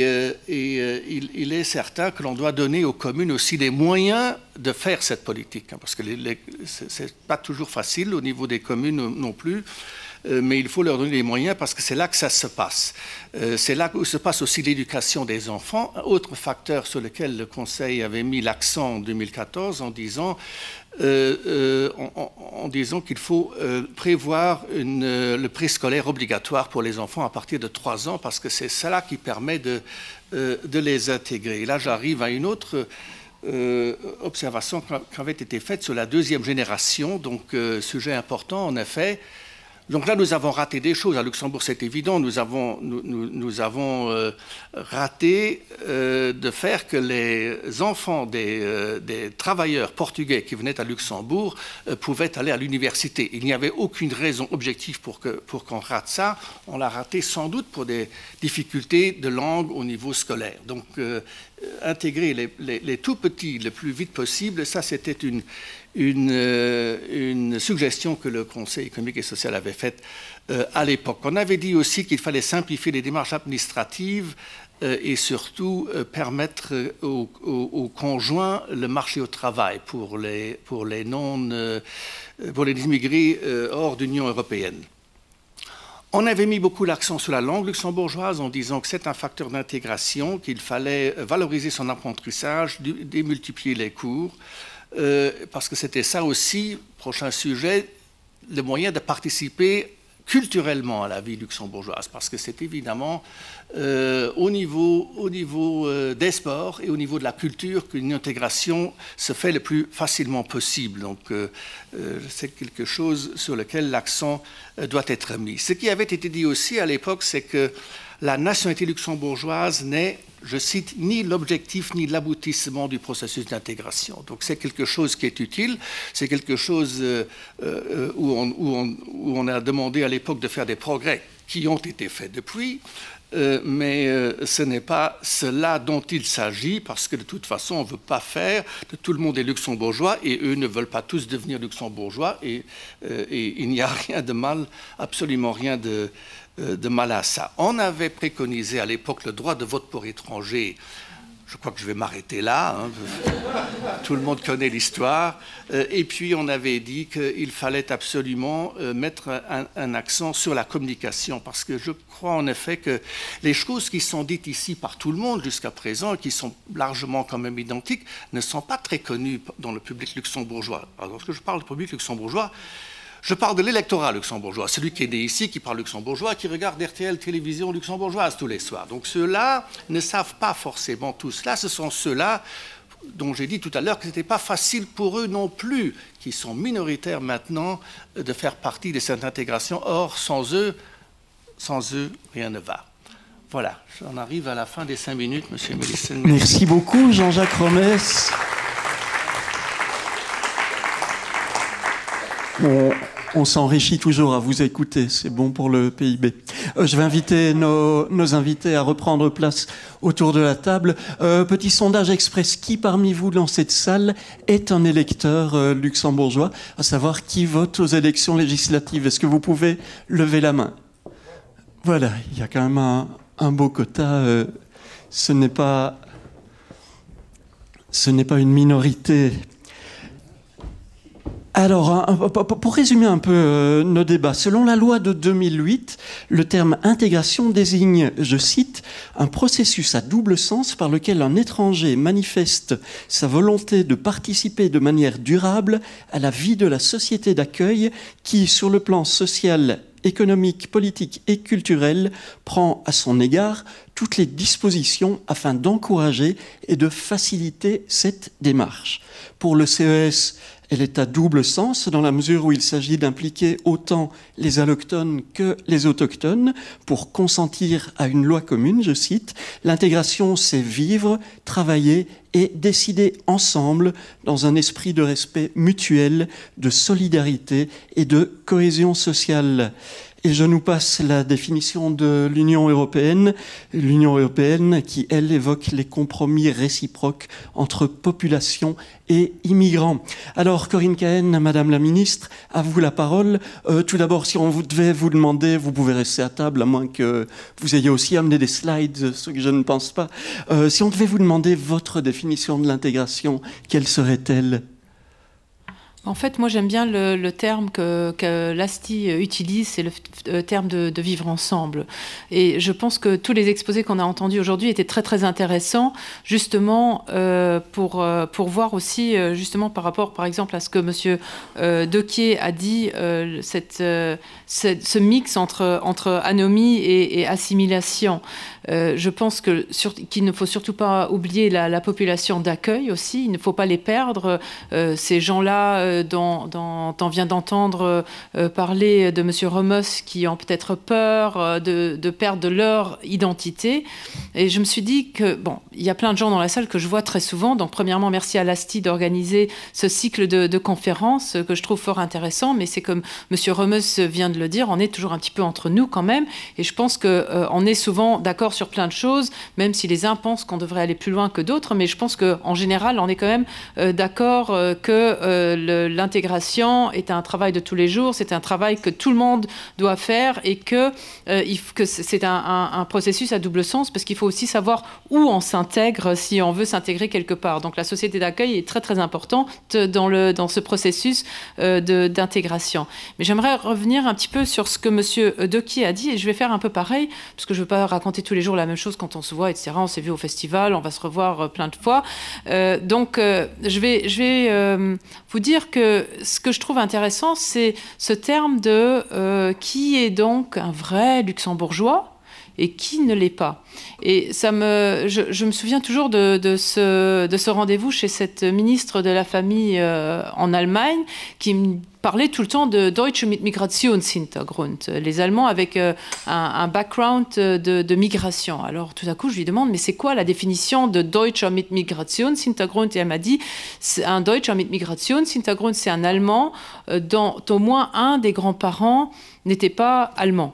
[SPEAKER 5] il est certain que l'on doit donner aux communes aussi les moyens de faire cette politique, parce que ce n'est pas toujours facile au niveau des communes non plus. Mais il faut leur donner les moyens parce que c'est là que ça se passe. C'est là où se passe aussi l'éducation des enfants. Un autre facteur sur lequel le Conseil avait mis l'accent en 2014 en disant qu'il faut prévoir le préscolaire obligatoire pour les enfants à partir de 3 ans parce que c'est cela qui permet de les intégrer. Et là, j'arrive à une autre observation qui avait été faite sur la deuxième génération, donc sujet important en effet. Donc là, nous avons raté des choses. À Luxembourg, c'est évident. Nous avons raté de faire que les enfants des travailleurs portugais qui venaient à Luxembourg pouvaient aller à l'université. Il n'y avait aucune raison objective pour qu'on rate ça. On l'a raté sans doute pour des difficultés de langue au niveau scolaire. Donc, intégrer les tout petits le plus vite possible, ça, c'était une suggestion que le Conseil économique et social avait faite à l'époque. On avait dit aussi qu'il fallait simplifier les démarches administratives et surtout permettre aux conjoints le marché au travail pour les immigrés hors d'Union européenne. On avait mis beaucoup l'accent sur la langue luxembourgeoise en disant que c'est un facteur d'intégration, qu'il fallait valoriser son apprentissage, démultiplier les cours, parce que c'était ça aussi, prochain sujet, le moyen de participer culturellement à la vie luxembourgeoise, parce que c'est évidemment au niveau des sports et au niveau de la culture qu'une intégration se fait le plus facilement possible. Donc c'est quelque chose sur lequel l'accent doit être mis. Ce qui avait été dit aussi à l'époque, c'est que la nationalité luxembourgeoise n'est, je cite, ni l'objectif ni l'aboutissement du processus d'intégration. Donc c'est quelque chose qui est utile, c'est quelque chose où on a demandé à l'époque de faire des progrès qui ont été faits depuis, mais ce n'est pas cela dont il s'agit, parce que de toute façon on ne veut pas faire de tout le monde est luxembourgeois et eux ne veulent pas tous devenir luxembourgeois et il n'y a rien de mal, absolument rien de mal à ça. On avait préconisé à l'époque le droit de vote pour étrangers. Je crois que je vais m'arrêter là. Hein. Tout le monde connaît l'histoire. Et puis, on avait dit qu'il fallait absolument mettre un accent sur la communication, parce que je crois en effet que les choses qui sont dites ici par tout le monde jusqu'à présent, et qui sont largement quand même identiques, ne sont pas très connues dans le public luxembourgeois. Alors, lorsque je parle du public luxembourgeois, je parle de l'électorat luxembourgeois, celui qui est né ici, qui parle luxembourgeois, qui regarde RTL télévision luxembourgeoise tous les soirs. Donc ceux-là ne savent pas forcément tout cela. Ce sont ceux-là dont j'ai dit tout à l'heure que ce n'était pas facile pour eux non plus, qui sont minoritaires maintenant, de faire partie de cette intégration. Or, sans eux, rien ne va. Voilà, j'en arrive à la fin des 5 minutes, Monsieur Mélissen.
[SPEAKER 1] Merci beaucoup, Jean-Jacques Romès. On s'enrichit toujours à vous écouter, c'est bon pour le PIB. Je vais inviter nos invités à reprendre place autour de la table. Petit sondage express, qui parmi vous dans cette salle est un électeur luxembourgeois, à savoir qui vote aux élections législatives? Est-ce que vous pouvez lever la main? Voilà, il y a quand même un beau quota. Ce n'est pas une minorité. Alors, pour résumer un peu nos débats, selon la loi de 2008, le terme intégration désigne, je cite, un processus à double sens par lequel un étranger manifeste sa volonté de participer de manière durable à la vie de la société d'accueil qui, sur le plan social, économique, politique et culturel, prend à son égard toutes les dispositions afin d'encourager et de faciliter cette démarche. Pour le CES, elle est à double sens dans la mesure où il s'agit d'impliquer autant les allochtones que les autochtones pour consentir à une loi commune, je cite. L'intégration, c'est vivre, travailler et décider ensemble dans un esprit de respect mutuel, de solidarité et de cohésion sociale. Et je nous passe la définition de l'Union européenne qui, elle, évoque les compromis réciproques entre population et immigrants. Alors, Corinne Cahen, Madame la Ministre, à vous la parole. Tout d'abord, si on devait vous demander, vous pouvez rester à table, à moins que vous ayez aussi amené des slides, ce que je ne pense pas. Si on devait vous demander votre définition de l'intégration, quelle serait-elle ?
[SPEAKER 6] En fait, moi, j'aime bien le terme que l'ASTI utilise, c'est le terme de vivre ensemble. Et je pense que tous les exposés qu'on a entendus aujourd'hui étaient très, très intéressants, justement, pour voir aussi, justement, par rapport, par exemple, à ce que M. Dequier a dit, ce mix entre anomie et assimilation. Je pense qu'il ne faut surtout pas oublier la population d'accueil aussi. Il ne faut pas les perdre. Ces gens-là dont on vient d'entendre parler de M. Romès qui ont peut-être peur de perdre leur identité. Et je me suis dit que, bon, il y a plein de gens dans la salle que je vois très souvent. Donc, premièrement, merci à l'ASTI d'organiser ce cycle de conférences que je trouve fort intéressant. Mais c'est comme M. Romès vient de le dire, on est toujours un petit peu entre nous quand même. Et je pense qu'on est souvent d'accord sur plein de choses, même si les uns pensent qu'on devrait aller plus loin que d'autres. Mais je pense qu'en général, on est quand même d'accord que l'intégration est un travail de tous les jours, c'est un travail que tout le monde doit faire et que c'est un processus à double sens parce qu'il faut aussi savoir où on s'intègre si on veut s'intégrer quelque part. Donc la société d'accueil est très très importante dans ce processus d'intégration. Mais j'aimerais revenir un petit peu sur ce que M. Dequier a dit et je vais faire un peu pareil parce que je ne veux pas raconter tous les jours la même chose quand on se voit, etc. On s'est vu au festival, on va se revoir plein de fois. Donc je vais vous dire que ce que je trouve intéressant, c'est ce terme de qui est donc un vrai luxembourgeois et qui ne l'est pas. Et je me souviens toujours de ce rendez-vous chez cette ministre de la Famille en Allemagne qui me parlait tout le temps de Deutsche mit Migrationshintergrund, les Allemands avec un background de migration. Alors tout à coup, je lui demande, mais c'est quoi la définition de Deutscher mit Migrationshintergrund? Et elle m'a dit, un Deutscher mit Migrationshintergrund, c'est un Allemand dont au moins un des grands-parents n'était pas allemand.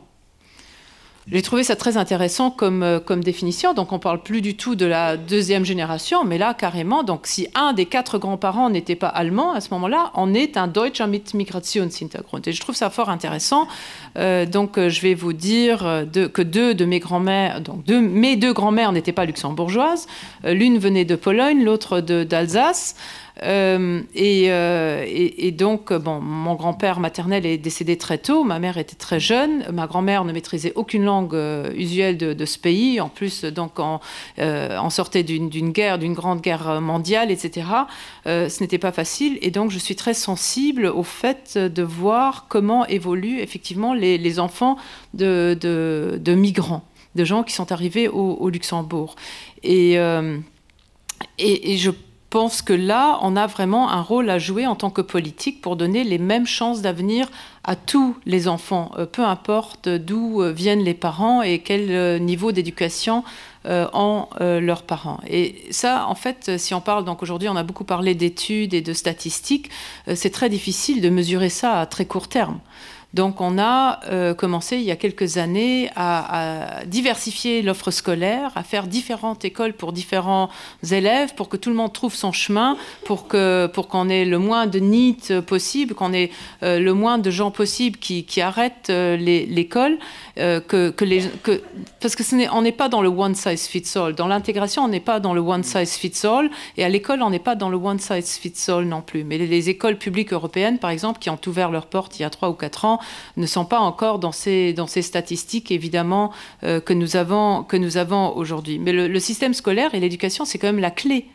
[SPEAKER 6] J'ai trouvé ça très intéressant comme définition. Donc, on ne parle plus du tout de la deuxième génération, mais là, carrément, donc, si un des 4 grands-parents n'était pas allemand, à ce moment-là, on est un Deutscher mit Migrationshintergrund. Et je trouve ça fort intéressant. Donc, je vais vous dire que 2 de mes grands-mères, donc mes 2 grands-mères n'étaient pas luxembourgeoises. L'une venait de Pologne, l'autre d'Alsace. Et donc, bon, mon grand-père maternel est décédé très tôt, ma mère était très jeune, ma grand-mère ne maîtrisait aucune langue usuelle de ce pays. En plus, donc, on sortait d'une grande guerre mondiale, etc. Ce n'était pas facile, et donc je suis très sensible au fait de voir comment évoluent effectivement les enfants de migrants, de gens qui sont arrivés au Luxembourg. Et je pense que là, on a vraiment un rôle à jouer en tant que politique pour donner les mêmes chances d'avenir à tous les enfants, peu importe d'où viennent les parents et quel niveau d'éducation ont leurs parents. Et ça, en fait, si on parle, donc aujourd'hui, on a beaucoup parlé d'études et de statistiques, c'est très difficile de mesurer ça à très court terme. Donc on a commencé il y a quelques années à diversifier l'offre scolaire, à faire différentes écoles pour différents élèves, pour que tout le monde trouve son chemin, pour qu'on ait le moins de NEET possible, qu'on ait le moins de gens possible qui arrêtent l'école, parce que on n'est pas dans le one size fits all. Dans l'intégration, on n'est pas dans le one size fits all, et à l'école, on n'est pas dans le one size fits all non plus. Mais les écoles publiques européennes, par exemple, qui ont ouvert leurs portes il y a 3 ou 4 ans, ne sont pas encore dans ces statistiques, évidemment, que nous avons aujourd'hui. Mais le système scolaire et l'éducation, c'est quand même la clé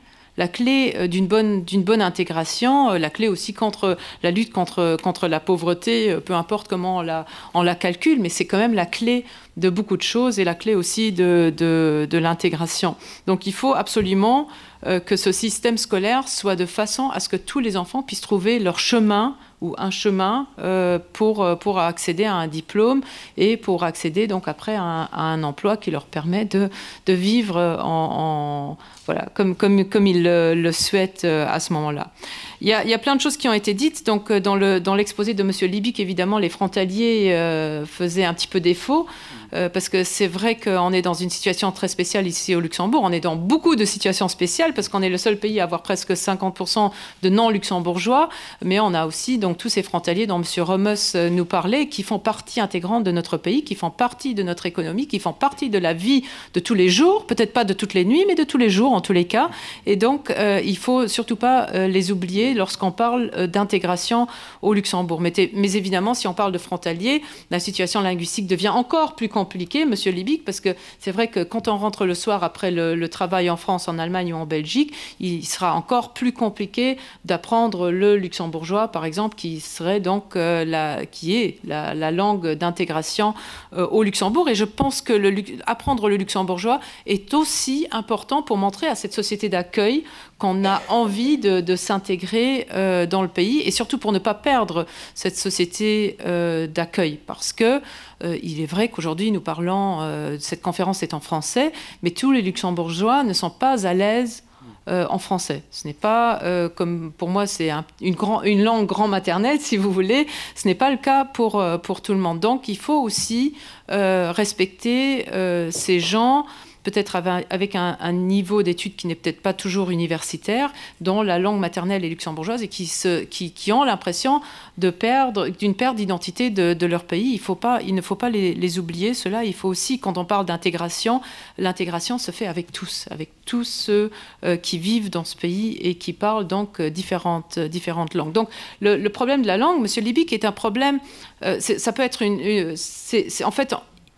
[SPEAKER 6] d'une bonne intégration, la clé aussi contre la lutte contre la pauvreté, peu importe comment on la calcule, mais c'est quand même la clé de beaucoup de choses et la clé aussi de l'intégration. Donc il faut absolument que ce système scolaire soit de façon à ce que tous les enfants puissent trouver leur chemin ou un chemin pour accéder à un diplôme et pour accéder donc après à un emploi qui leur permet de vivre voilà, comme ils le souhaitent à ce moment-là. Il y a plein de choses qui ont été dites. Donc, dans l'exposé de M. Libic, évidemment, les frontaliers faisaient un petit peu défaut, parce que c'est vrai qu'on est dans une situation très spéciale ici au Luxembourg. On est dans beaucoup de situations spéciales, parce qu'on est le seul pays à avoir presque 50% de non-luxembourgeois, mais on a aussi donc, tous ces frontaliers dont M. Rommers nous parlait, qui font partie intégrante de notre pays, qui font partie de notre économie, qui font partie de la vie de tous les jours, peut-être pas de toutes les nuits, mais de tous les jours en tous les cas. Et donc, il ne faut surtout pas les oublier lorsqu'on parle d'intégration au Luxembourg. Mais évidemment, si on parle de frontaliers, la situation linguistique devient encore plus compliquée, Monsieur Libic, parce que c'est vrai que quand on rentre le soir après le travail en France, en Allemagne ou en Belgique, il sera encore plus compliqué d'apprendre le luxembourgeois, par exemple, qui serait donc la langue d'intégration au Luxembourg. Et je pense que apprendre le luxembourgeois est aussi important pour montrer à cette société d'accueil qu'on a envie de s'intégrer dans le pays, et surtout pour ne pas perdre cette société d'accueil, parce que il est vrai qu'aujourd'hui nous parlons, cette conférence est en français, mais tous les luxembourgeois ne sont pas à l'aise en français. Ce n'est pas, comme pour moi, c'est une langue grand maternelle, si vous voulez. Ce n'est pas le cas pour tout le monde. Donc, il faut aussi respecter ces gens, peut-être avec un niveau d'études qui n'est peut-être pas toujours universitaire, dont la langue maternelle est luxembourgeoise et qui ont l'impression d'une perte d'identité de leur pays. Il ne faut pas les oublier, cela. Il faut aussi, quand on parle d'intégration, l'intégration se fait avec tous ceux qui vivent dans ce pays et qui parlent donc différentes langues. Donc le problème de la langue, Monsieur Libic, est un problème, ça peut être en fait,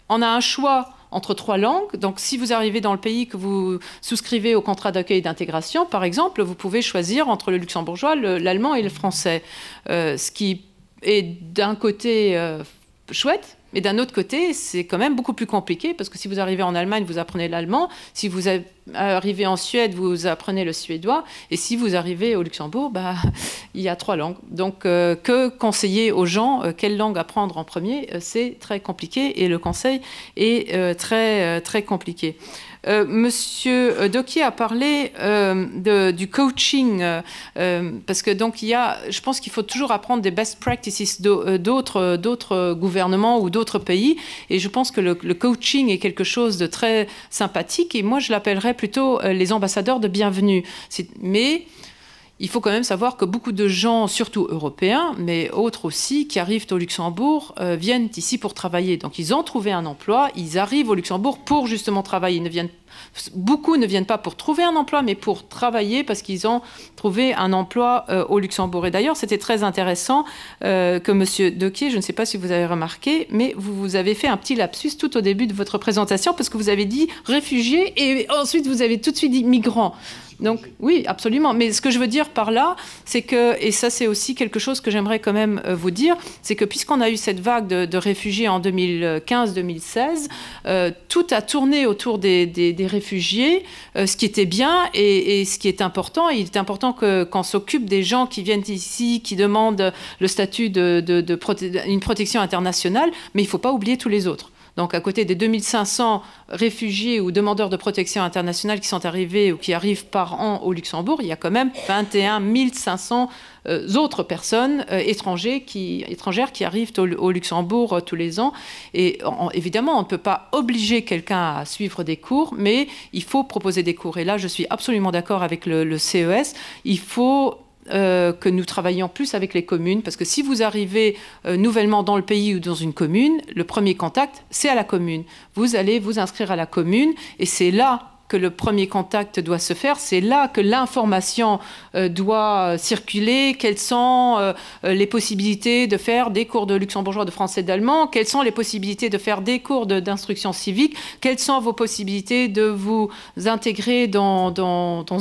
[SPEAKER 6] on a un choix entre 3 langues. Donc, si vous arrivez dans le pays que vous souscrivez au contrat d'accueil et d'intégration, par exemple, vous pouvez choisir entre le luxembourgeois, l'allemand et le français. Ce qui est d'un côté chouette, mais d'un autre côté, c'est quand même beaucoup plus compliqué parce que si vous arrivez en Allemagne, vous apprenez l'allemand. Si vous arrivez en Suède, vous apprenez le suédois. Et si vous arrivez au Luxembourg, il y a 3 langues. Donc, que conseiller aux gens quelle langue apprendre en premier, c'est très compliqué et le conseil est très, très compliqué. Monsieur Doquier a parlé du coaching parce que donc je pense qu'il faut toujours apprendre des best practices d'autres gouvernements ou d'autres pays et je pense que le coaching est quelque chose de très sympathique et moi je l'appellerais plutôt les ambassadeurs de bienvenue. Mais il faut quand même savoir que beaucoup de gens, surtout européens, mais autres aussi, qui arrivent au Luxembourg, viennent ici pour travailler. Donc, ils ont trouvé un emploi, ils arrivent au Luxembourg pour justement travailler. Beaucoup ne viennent pas pour trouver un emploi, mais pour travailler parce qu'ils ont trouvé un emploi au Luxembourg. Et d'ailleurs, c'était très intéressant que M. Doquier, je ne sais pas si vous avez remarqué, mais vous avez fait un petit lapsus tout au début de votre présentation parce que vous avez dit réfugiés et ensuite vous avez tout de suite dit migrants. Donc oui, absolument. Mais ce que je veux dire par là, c'est que, et ça c'est aussi quelque chose que j'aimerais quand même vous dire, c'est que puisqu'on a eu cette vague de réfugiés en 2015-2016, tout a tourné autour des réfugiés, ce qui était bien et ce qui est important. Il est important qu'on s'occupe des gens qui viennent ici, qui demandent le statut une protection internationale, mais il ne faut pas oublier tous les autres. Donc, à côté des 2500 réfugiés ou demandeurs de protection internationale qui sont arrivés ou qui arrivent par an au Luxembourg, il y a quand même 21 500 autres personnes étrangères qui arrivent au Luxembourg tous les ans. Et évidemment, on ne peut pas obliger quelqu'un à suivre des cours, mais il faut proposer des cours. Et là, je suis absolument d'accord avec le CES. Il faut que nous travaillions plus avec les communes, parce que si vous arrivez nouvellement dans le pays ou dans une commune, le premier contact, c'est à la commune. Vous allez vous inscrire à la commune, et c'est là que le premier contact doit se faire, c'est là que l'information doit circuler, quelles sont les possibilités de faire des cours de luxembourgeois, de français, d'allemand, quelles sont les possibilités de faire des cours d'instruction civique, quelles sont vos possibilités de vous intégrer dans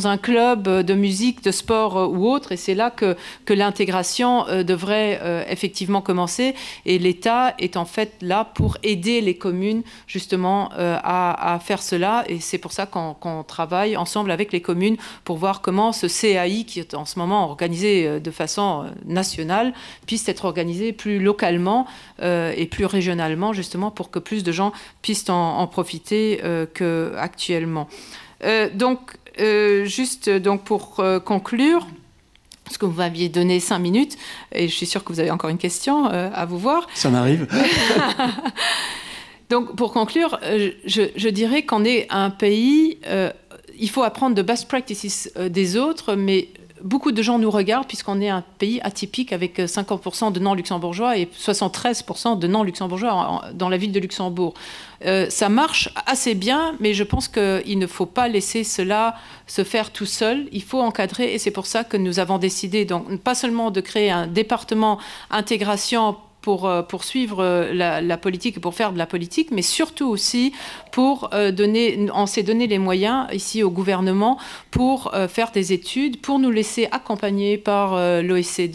[SPEAKER 6] un club de musique, de sport ou autre, et c'est là que l'intégration devrait effectivement commencer, et l'État est en fait là pour aider les communes justement à faire cela, et c'est pour ça qu'on travaille ensemble avec les communes pour voir comment ce CAI, qui est en ce moment organisé de façon nationale, puisse être organisé plus localement et plus régionalement, justement, pour que plus de gens puissent en profiter qu'actuellement. Juste pour conclure, parce que vous m'aviez donné 5 minutes, et je suis sûre que vous avez encore une question à vous voir.
[SPEAKER 1] Ça m'arrive.
[SPEAKER 6] Donc, pour conclure, je dirais qu'on est un pays, il faut apprendre de best practices des autres, mais beaucoup de gens nous regardent puisqu'on est un pays atypique avec 50% de non-luxembourgeois et 73% de non-luxembourgeois dans la ville de Luxembourg. Ça marche assez bien, mais je pense qu'il ne faut pas laisser cela se faire tout seul. Il faut encadrer, et c'est pour ça que nous avons décidé, donc, pas seulement de créer un département intégration pour suivre la politique et pour faire de la politique, mais surtout aussi pour on s'est donné les moyens ici au gouvernement pour faire des études, pour nous laisser accompagner par l'OSCE,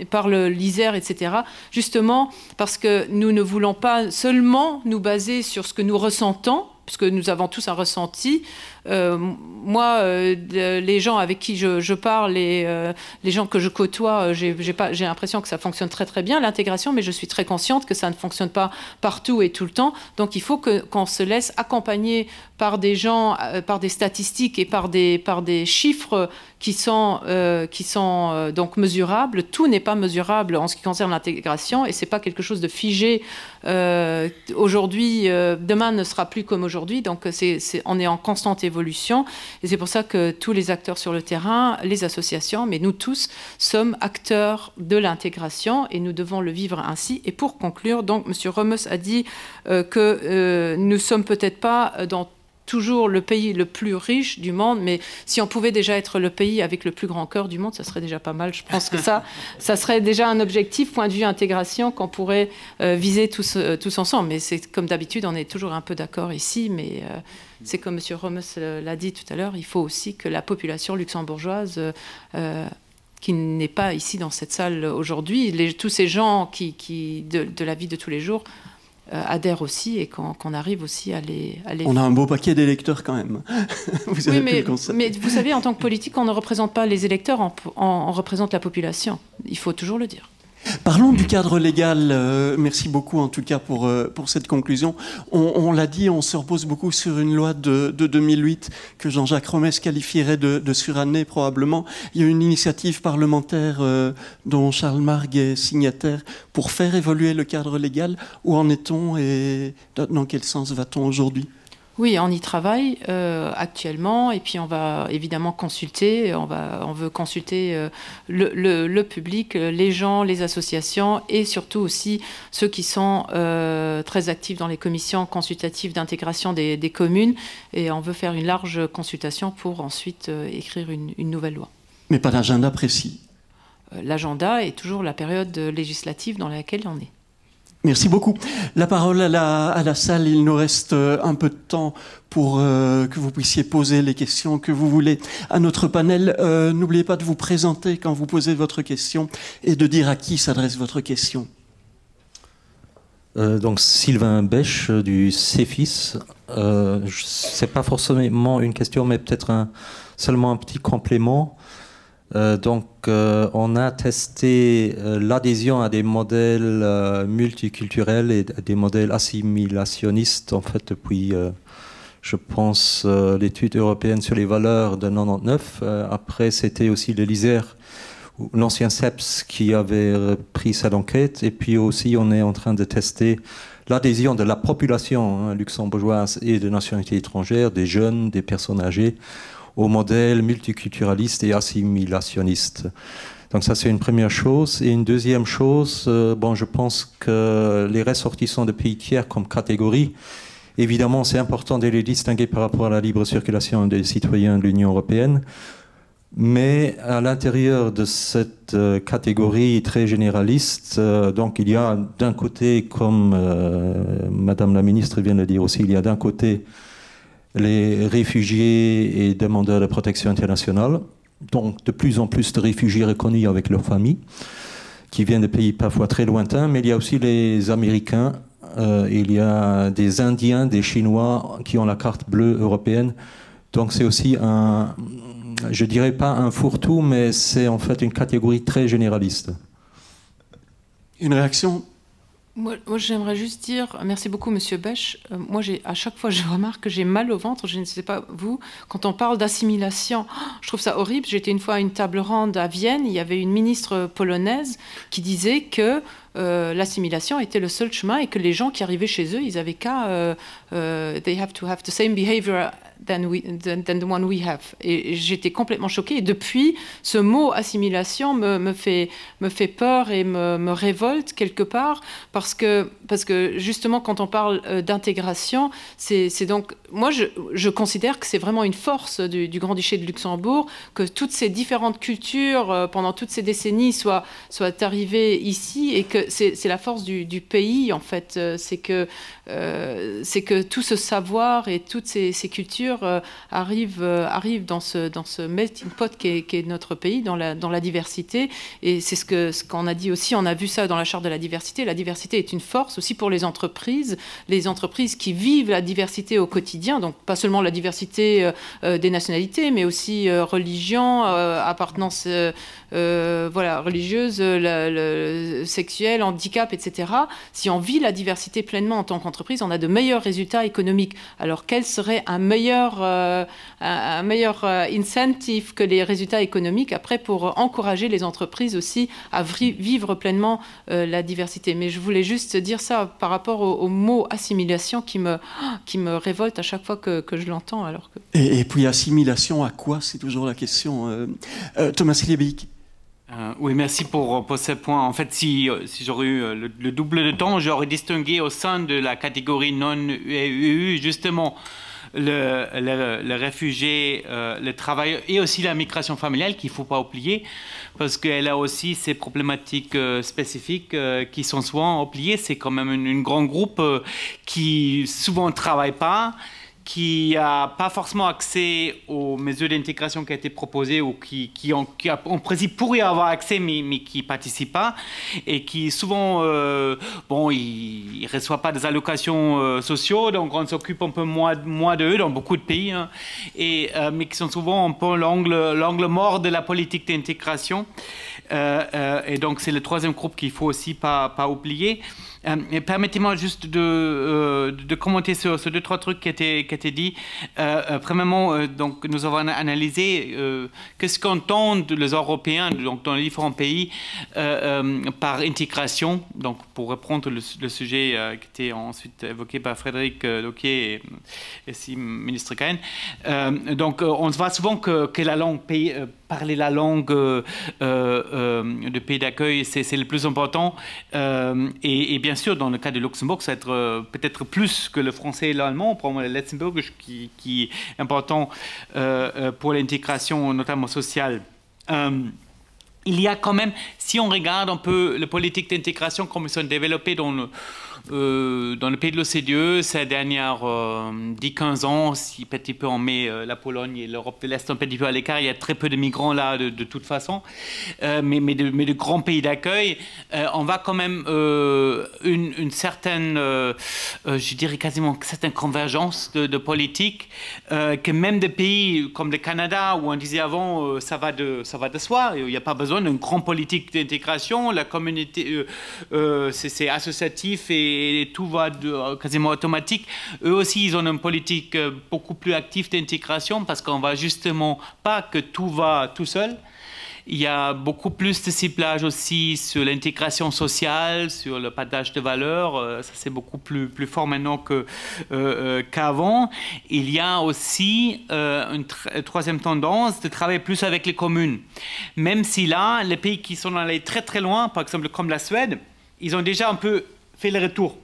[SPEAKER 6] par l'ISER, etc. Justement parce que nous ne voulons pas seulement nous baser sur ce que nous ressentons, puisque nous avons tous un ressenti. Moi, les gens avec qui je parle, les gens que je côtoie, j'ai l'impression que ça fonctionne très très bien, l'intégration, mais je suis très consciente que ça ne fonctionne pas partout et tout le temps. Donc il faut qu'on se laisse accompagner par des gens, par des statistiques et par des chiffres qui sont donc mesurables. Tout n'est pas mesurable en ce qui concerne l'intégration, et c'est pas quelque chose de figé. Aujourd'hui, demain ne sera plus comme aujourd'hui, donc on est en constante évolution, et c'est pour ça que tous les acteurs sur le terrain, les associations, mais nous tous sommes acteurs de l'intégration et nous devons le vivre ainsi. Et pour conclure, donc M. Romes a dit que nous sommes peut-être pas dans toujours le pays le plus riche du monde, mais si on pouvait déjà être le pays avec le plus grand cœur du monde, ça serait déjà pas mal. Je pense que ça serait déjà un objectif, point de vue intégration, qu'on pourrait viser tous ensemble. Mais c'est comme d'habitude, on est toujours un peu d'accord ici, mais c'est comme M. Romes l'a dit tout à l'heure, il faut aussi que la population luxembourgeoise qui n'est pas ici dans cette salle aujourd'hui, tous ces gens de la vie de tous les jours, adhèrent aussi et qu'on arrive aussi à les...
[SPEAKER 1] On a un beau paquet d'électeurs quand même. Vous avez pu le constater.
[SPEAKER 6] Mais vous savez, en tant que politique, on ne représente pas les électeurs, on représente la population. Il faut toujours le dire.
[SPEAKER 1] Parlons du cadre légal. Merci beaucoup en tout cas pour cette conclusion. On l'a dit, on se repose beaucoup sur une loi de 2008 que Jean-Jacques Romes qualifierait de surannée probablement. Il y a une initiative parlementaire dont Charles Margue est signataire pour faire évoluer le cadre légal. Où en est-on et dans quel sens va-t-on aujourd'hui ?
[SPEAKER 6] Oui, on y travaille actuellement et puis on va évidemment consulter, on veut consulter le public, les gens, les associations et surtout aussi ceux qui sont très actifs dans les commissions consultatives d'intégration des communes et on veut faire une large consultation pour ensuite écrire une nouvelle loi.
[SPEAKER 1] Mais pas d'agenda précis.
[SPEAKER 6] L'agenda est toujours la période législative dans laquelle on est.
[SPEAKER 1] Merci beaucoup. La parole à la salle. Il nous reste un peu de temps pour que vous puissiez poser les questions que vous voulez à notre panel. N'oubliez pas de vous présenter quand vous posez votre question et de dire à qui s'adresse votre question.
[SPEAKER 7] Donc Sylvain Bèche du CEFIS. C'est pas forcément une question, mais peut-être seulement un petit complément. On a testé l'adhésion à des modèles multiculturels et des modèles assimilationnistes en fait depuis, je pense, l'étude européenne sur les valeurs de 99. Après, c'était aussi le LISER, l'ancien CEPS, qui avait pris cette enquête. Et puis aussi, on est en train de tester l'adhésion de la population luxembourgeoise et de nationalité étrangère, des jeunes, des personnes âgées, au modèle multiculturaliste et assimilationniste. Donc ça, c'est une première chose. Et une deuxième chose, je pense que les ressortissants de pays tiers comme catégorie, évidemment, c'est important de les distinguer par rapport à la libre circulation des citoyens de l'Union européenne. Mais à l'intérieur de cette catégorie très généraliste, donc il y a d'un côté, comme Madame la ministre vient de le dire aussi, il y a d'un côté les réfugiés et demandeurs de protection internationale, donc de plus en plus de réfugiés reconnus avec leurs familles, qui viennent de pays parfois très lointains, mais il y a aussi les Américains, il y a des Indiens, des Chinois qui ont la carte bleue européenne, donc c'est aussi je dirais pas un fourre-tout, mais c'est en fait une catégorie très généraliste.
[SPEAKER 1] Une réaction ?
[SPEAKER 6] Moi j'aimerais juste dire, merci beaucoup Monsieur Bèche, moi à chaque fois je remarque que j'ai mal au ventre, je ne sais pas vous, quand on parle d'assimilation, je trouve ça horrible. J'étais une fois à une table ronde à Vienne, il y avait une ministre polonaise qui disait que l'assimilation était le seul chemin et que les gens qui arrivaient chez eux, ils avaient qu'à they have to have the same behavior than the one we have. Et j'étais complètement choquée. Et depuis, ce mot assimilation me fait peur et me révolte quelque part parce que justement, quand on parle d'intégration, c'est donc... Moi, je considère que c'est vraiment une force du Grand-Duché de Luxembourg que toutes ces différentes cultures, pendant toutes ces décennies, soient arrivées ici et que c'est la force du pays, en fait. C'est que tout ce savoir et toutes ces cultures arrivent dans ce melting pot qui est notre pays, dans la diversité. Et c'est ce qu'on a dit aussi, on a vu ça dans la charte de la diversité. La diversité est une force aussi pour les entreprises qui vivent la diversité au quotidien, donc pas seulement la diversité des nationalités, mais aussi religion, appartenance religieuse, sexuelle, handicap, etc. Si on vit la diversité pleinement en tant qu'entreprise, on a de meilleurs résultats économiques. Alors quel serait un meilleur incentive que les résultats économiques après pour encourager les entreprises aussi à vivre pleinement la diversité. Mais je voulais juste dire ça par rapport au mot assimilation qui me révolte à chaque fois que je l'entends.
[SPEAKER 1] Et puis assimilation à quoi? C'est toujours la question. Thomas Sliebik.
[SPEAKER 3] Oui, merci pour ce point. En fait, si j'aurais eu le double de temps, j'aurais distingué au sein de la catégorie non-EU, justement, le réfugié, le travail et aussi la migration familiale qu'il ne faut pas oublier, parce qu'elle a aussi ces problématiques spécifiques qui sont souvent oubliées. C'est quand même un grand groupe qui souvent ne travaille pas, qui n'a pas forcément accès aux mesures d'intégration qui ont été proposées ou qui en principe pourraient y avoir accès mais qui ne participent pas et qui souvent, ils ne reçoivent pas des allocations sociales, donc on s'occupe un peu moins d'eux dans beaucoup de pays, hein, mais qui sont souvent un peu l'angle mort de la politique d'intégration. Et donc c'est le troisième groupe qu'il ne faut aussi pas oublier. Permettez-moi juste de commenter sur deux, trois trucs qui étaient dits. Premièrement, donc, nous avons analysé qu'est-ce qu'entendent les Européens donc, dans les différents pays par intégration. Donc, pour reprendre le sujet qui était ensuite évoqué par Frédéric Dauquier et ministre Cahen. Donc, on voit souvent que la langue parler la langue de pays d'accueil, c'est le plus important. Et bien sûr, dans le cas de Luxembourg, ça va être peut-être plus que le français et l'allemand, probablement le luxembourgeois qui est important pour l'intégration, notamment sociale. Il y a quand même, si on regarde un peu les politiques d'intégration comme elles sont développées dans le pays de l'OCDE ces dernières 10-15 ans, si petit peu on met la Pologne et l'Europe de l'Est un petit peu à l'écart, il y a très peu de migrants là de toute façon, mais de grands pays d'accueil, on va quand même une certaine, je dirais quasiment une certaine convergence de politique, que même des pays comme le Canada, où on disait avant ça va de soi, il n'y a pas besoin d'une grande politique d'intégration, la communauté, c'est associatif et tout va quasiment automatique. Eux aussi, ils ont une politique beaucoup plus active d'intégration parce qu'on ne va justement pas que tout va tout seul. Il y a beaucoup plus de ciblage aussi sur l'intégration sociale, sur le partage de valeurs. Ça, c'est beaucoup plus fort maintenant qu'avant. Il y a aussi une troisième tendance de travailler plus avec les communes. Même si là, les pays qui sont allés très très loin, par exemple comme la Suède, ils ont déjà un peu fait le retour.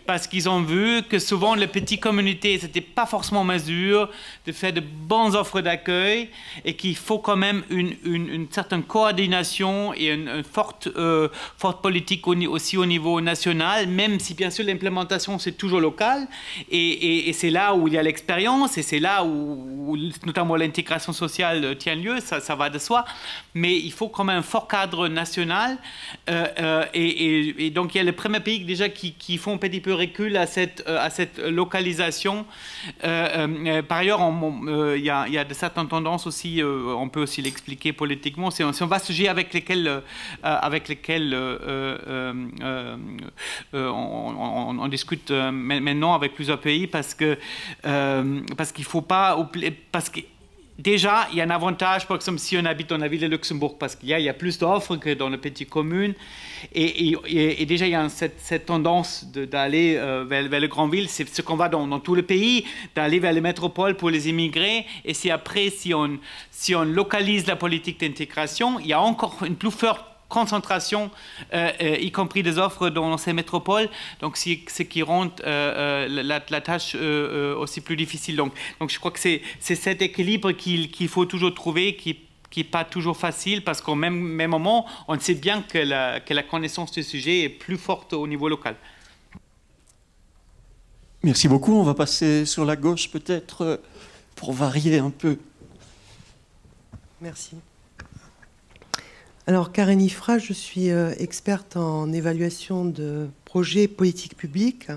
[SPEAKER 3] Parce qu'ils ont vu que souvent les petites communautés n'étaient pas forcément en mesure de faire de bonnes offres d'accueil et qu'il faut quand même une certaine coordination et une forte politique aussi au niveau national, même si bien sûr l'implémentation c'est toujours local et c'est là où il y a l'expérience et c'est là où notamment l'intégration sociale tient lieu, ça va de soi, mais il faut quand même un fort cadre national et donc il y a les premiers pays déjà qui font un petit peu recul à cette localisation. Par ailleurs, il y a de certaines tendances aussi, on peut aussi l'expliquer politiquement, c'est un vaste sujet avec lesquels on discute maintenant avec plusieurs pays parce qu'il ne faut pas oublier, parce que déjà, il y a un avantage, par exemple, si on habite dans la ville de Luxembourg, parce qu'il y a plus d'offres que dans les petites communes. Et déjà, il y a cette tendance d'aller vers les grandes villes. C'est ce qu'on va dans tout le pays, d'aller vers les métropoles pour les immigrés. Et si après, si on localise la politique d'intégration, il y a encore une plus forte concentration, y compris des offres dans ces métropoles, donc ce qui rend la tâche aussi plus difficile. Donc je crois que c'est cet équilibre qu'il faut toujours trouver, qui n'est pas toujours facile, parce qu'au même moment, on sait bien que la connaissance du sujet est plus forte au niveau local.
[SPEAKER 1] Merci beaucoup. On va passer sur la gauche peut-être pour varier un peu.
[SPEAKER 8] Merci. Alors, Karen Ifra, je suis experte en évaluation de projets politiques publiques.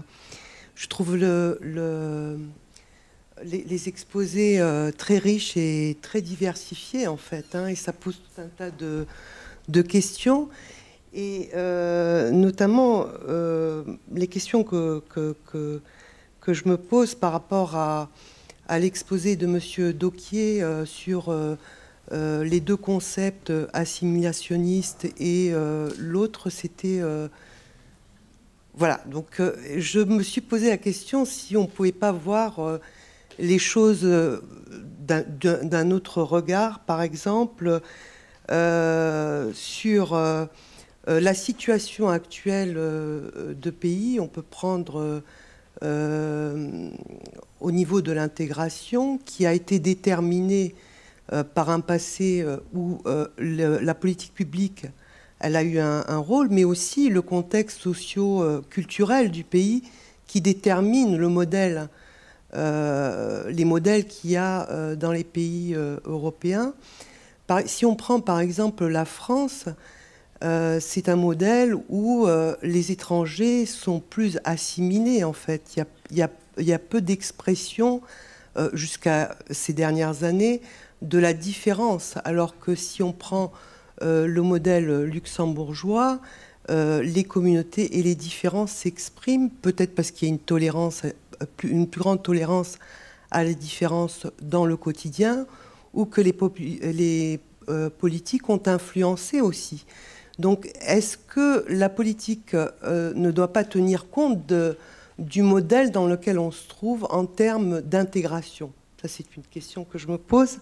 [SPEAKER 8] Je trouve les exposés très riches et très diversifiés, en fait, et ça pose tout un tas de questions, et notamment les questions que je me pose par rapport à l'exposé de M. Dauquier sur les deux concepts assimilationnistes et l'autre c'était voilà, donc je me suis posé la question si on ne pouvait pas voir les choses d'un autre regard, par exemple sur la situation actuelle de pays. On peut prendre au niveau de l'intégration qui a été déterminée par un passé où la politique publique elle a eu un rôle, mais aussi le contexte socio-culturel du pays qui détermine le modèle, les modèles qu'il y a dans les pays européens. Si on prend par exemple la France, c'est un modèle où les étrangers sont plus assimilés en fait. Il y a peu d'expression jusqu'à ces dernières années de la différence, alors que si on prend le modèle luxembourgeois, les communautés et les différences s'expriment, peut-être parce qu'il y a une plus grande tolérance à la différence dans le quotidien, ou que les politiques ont influencé aussi. Donc, est-ce que la politique ne doit pas tenir compte du modèle dans lequel on se trouve en termes d'intégration? Ça, c'est une question que je me pose.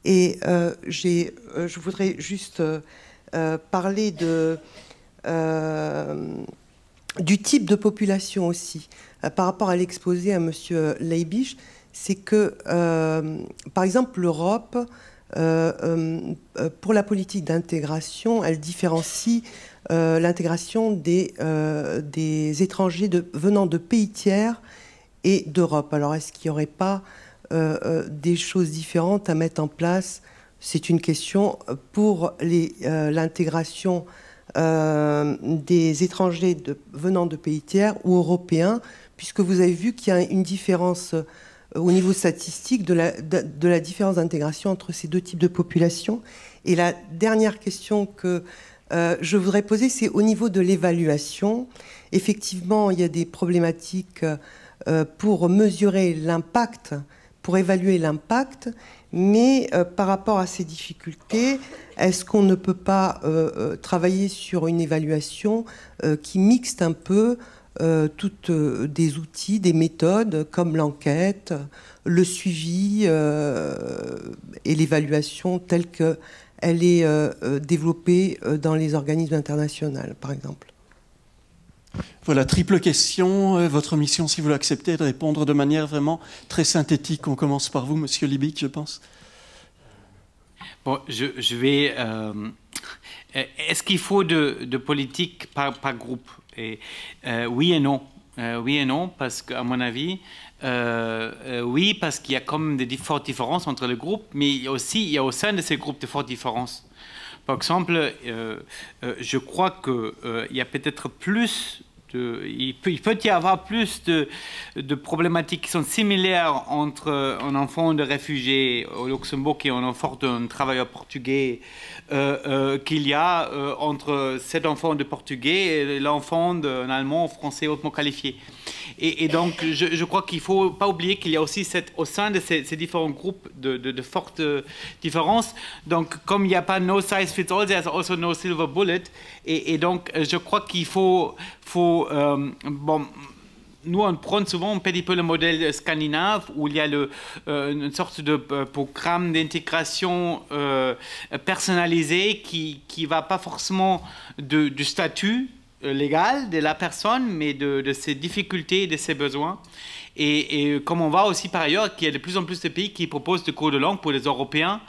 [SPEAKER 8] Et je voudrais juste parler du type de population aussi. Par rapport à l'exposé à M. Leibisch, c'est que, par exemple, l'Europe, pour la politique d'intégration, elle différencie l'intégration des étrangers venant de pays tiers et d'Europe. Alors, est-ce qu'il n'y aurait pas des choses différentes à mettre en place? C'est une question pour l'intégration des étrangers venant de pays tiers ou européens, puisque vous avez vu qu'il y a une différence au niveau statistique de la différence d'intégration entre ces deux types de populations. Et la dernière question que je voudrais poser, c'est au niveau de l'évaluation. Effectivement, il y a des problématiques pour mesurer l'impact, pour évaluer l'impact, mais par rapport à ces difficultés, est-ce qu'on ne peut pas travailler sur une évaluation qui mixte un peu toutes des outils, des méthodes comme l'enquête, le suivi et l'évaluation telle qu'elle est développée dans les organismes internationaux, par exemple?
[SPEAKER 1] Voilà, triple question. Votre mission, si vous l'acceptez, est de répondre de manière vraiment très synthétique. On commence par vous, Monsieur Liebig, je pense.
[SPEAKER 3] Bon, je vais... Est-ce qu'il faut de politique par groupe? Et, oui et non. Oui et non, parce qu'à mon avis, oui, parce qu'il y a comme des fortes différences entre les groupes, mais il y a au sein de ces groupes de fortes différences. Par exemple, je crois qu'il y a peut-être plus... Il peut y avoir plus de problématiques qui sont similaires entre un enfant de réfugié au Luxembourg et un enfant d'un travailleur portugais qu'il y a entre cet enfant de portugais et l'enfant d'un allemand français hautement qualifié. Et donc, je crois qu'il ne faut pas oublier qu'il y a aussi au sein de ces différents groupes de fortes différences. Donc, comme il n'y a pas no size fits all, there's also no silver bullet. Et donc, je crois qu'il faut bon, nous, on prend souvent un petit peu le modèle scandinave où il y a une sorte de programme d'intégration personnalisé qui ne va pas forcément du statut légal de la personne, mais de ses difficultés et de ses besoins. Et comme on voit aussi par ailleurs qu'il y a de plus en plus de pays qui proposent des cours de langue pour les Européens,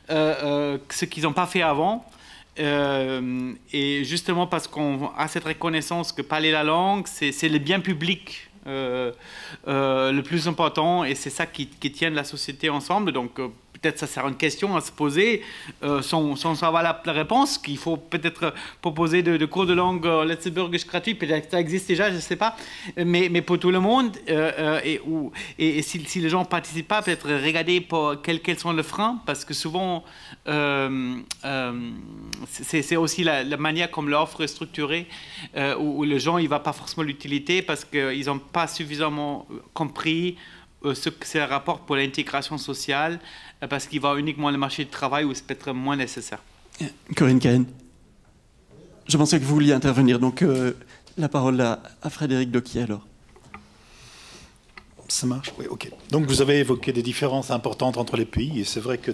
[SPEAKER 3] ce qu'ils n'ont pas fait avant. Et justement parce qu'on a cette reconnaissance que parler la langue, c'est le bien public le plus important, et c'est ça qui tient la société ensemble. Donc peut-être ça sert à une question à se poser sans savoir la réponse, qu'il faut peut-être proposer de cours de langue Letzeburgisch gratuit, peut-être que ça existe déjà, je ne sais pas, mais pour tout le monde, et si les gens ne participent pas, peut-être regarder quels sont les freins, parce que souvent c'est aussi la manière comme l'offre est structurée, où les gens ne voient pas forcément l'utilité parce qu'ils n'ont pas suffisamment compris ce que c'est un rapport pour l'intégration sociale, parce qu'il va uniquement le marché du travail où c'est peut-être moins nécessaire.
[SPEAKER 1] Corinne Cahen. Je pensais que vous vouliez intervenir, donc la parole à Frédéric Doquier alors.
[SPEAKER 4] Ça marche? Oui, ok. Donc vous avez évoqué des différences importantes entre les pays, et c'est vrai que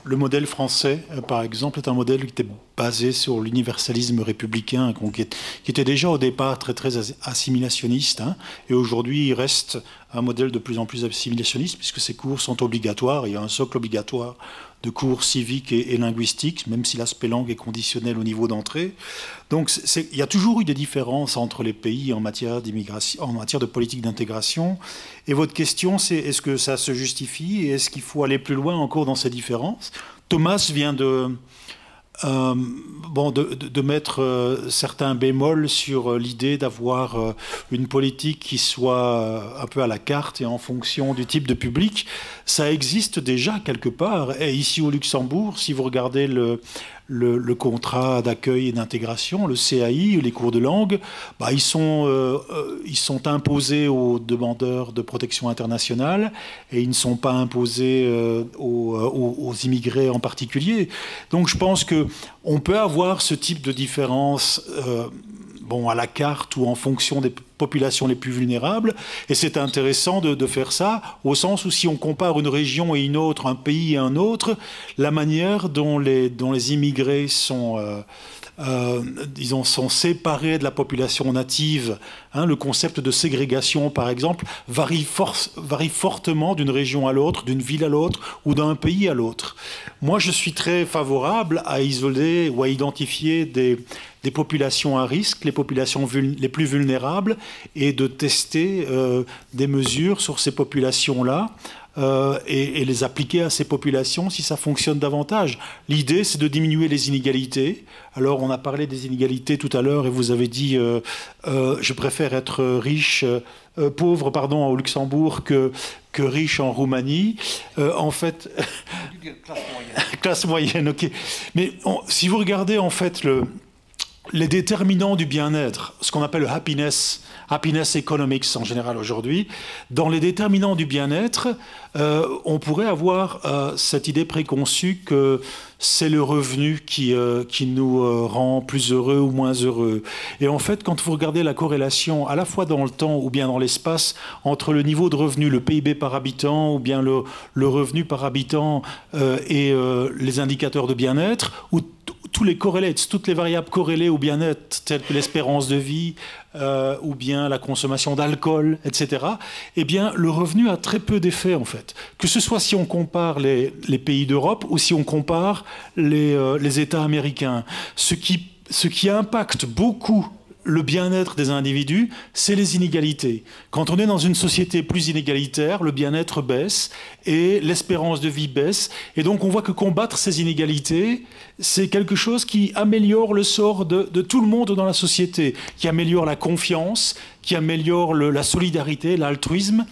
[SPEAKER 4] Le modèle français, par exemple, est un modèle qui était basé sur l'universalisme républicain, qui était déjà au départ très, très assimilationniste, hein, et aujourd'hui il reste un modèle de plus en plus assimilationniste, puisque ces cours sont obligatoires, il y a un socle obligatoire de cours civiques et linguistiques, même si l'aspect langue est conditionnel au niveau d'entrée. Donc il y a toujours eu des différences entre les pays en matière d'immigration, en matière de politique d'intégration. Et votre question, c'est est-ce que ça se justifie et est-ce qu'il faut aller plus loin encore dans ces différences? Thomas vient de mettre certains bémols sur l'idée d'avoir une politique qui soit un peu à la carte et en fonction du type de public. Ça existe déjà quelque part. Et ici au Luxembourg, si vous regardez le contrat d'accueil et d'intégration, le CAI, les cours de langue, ils sont imposés aux demandeurs de protection internationale et ils ne sont pas imposés aux immigrés en particulier. Donc je pense qu'on peut avoir ce type de différence à la carte ou en fonction des populations les plus vulnérables. Et c'est intéressant de faire ça, au sens où si on compare une région et une autre, un pays et un autre, la manière dont les immigrés sont séparés de la population native, hein, le concept de ségrégation, par exemple, varie fortement d'une région à l'autre, d'une ville à l'autre ou d'un pays à l'autre. Moi, je suis très favorable à isoler ou à identifier des populations à risque, les populations les plus vulnérables, et de tester des mesures sur ces populations-là et les appliquer à ces populations si ça fonctionne davantage. L'idée, c'est de diminuer les inégalités. Alors, on a parlé des inégalités tout à l'heure et vous avez dit je préfère être pauvre au Luxembourg que riche en Roumanie. En fait... Classe moyenne. Classe moyenne, ok. Mais si vous regardez en fait les déterminants du bien-être, ce qu'on appelle le happiness economics en général aujourd'hui, dans les déterminants du bien-être, on pourrait avoir cette idée préconçue que c'est le revenu qui nous rend plus heureux ou moins heureux. Et en fait, quand vous regardez la corrélation à la fois dans le temps ou bien dans l'espace entre le niveau de revenu, le PIB par habitant ou bien le revenu par habitant et les indicateurs de bien-être, où toutes les variables corrélées au bien-être, telles que l'espérance de vie ou bien la consommation d'alcool, etc., eh bien, le revenu a très peu d'effet, en fait. Que ce soit si on compare les pays d'Europe ou si on compare les États américains. Ce qui impacte beaucoup le bien-être des individus, c'est les inégalités. Quand on est dans une société plus inégalitaire, le bien-être baisse et l'espérance de vie baisse. Et donc on voit que combattre ces inégalités, c'est quelque chose qui améliore le sort de tout le monde dans la société, qui améliore la confiance, qui améliore la solidarité, l'altruisme.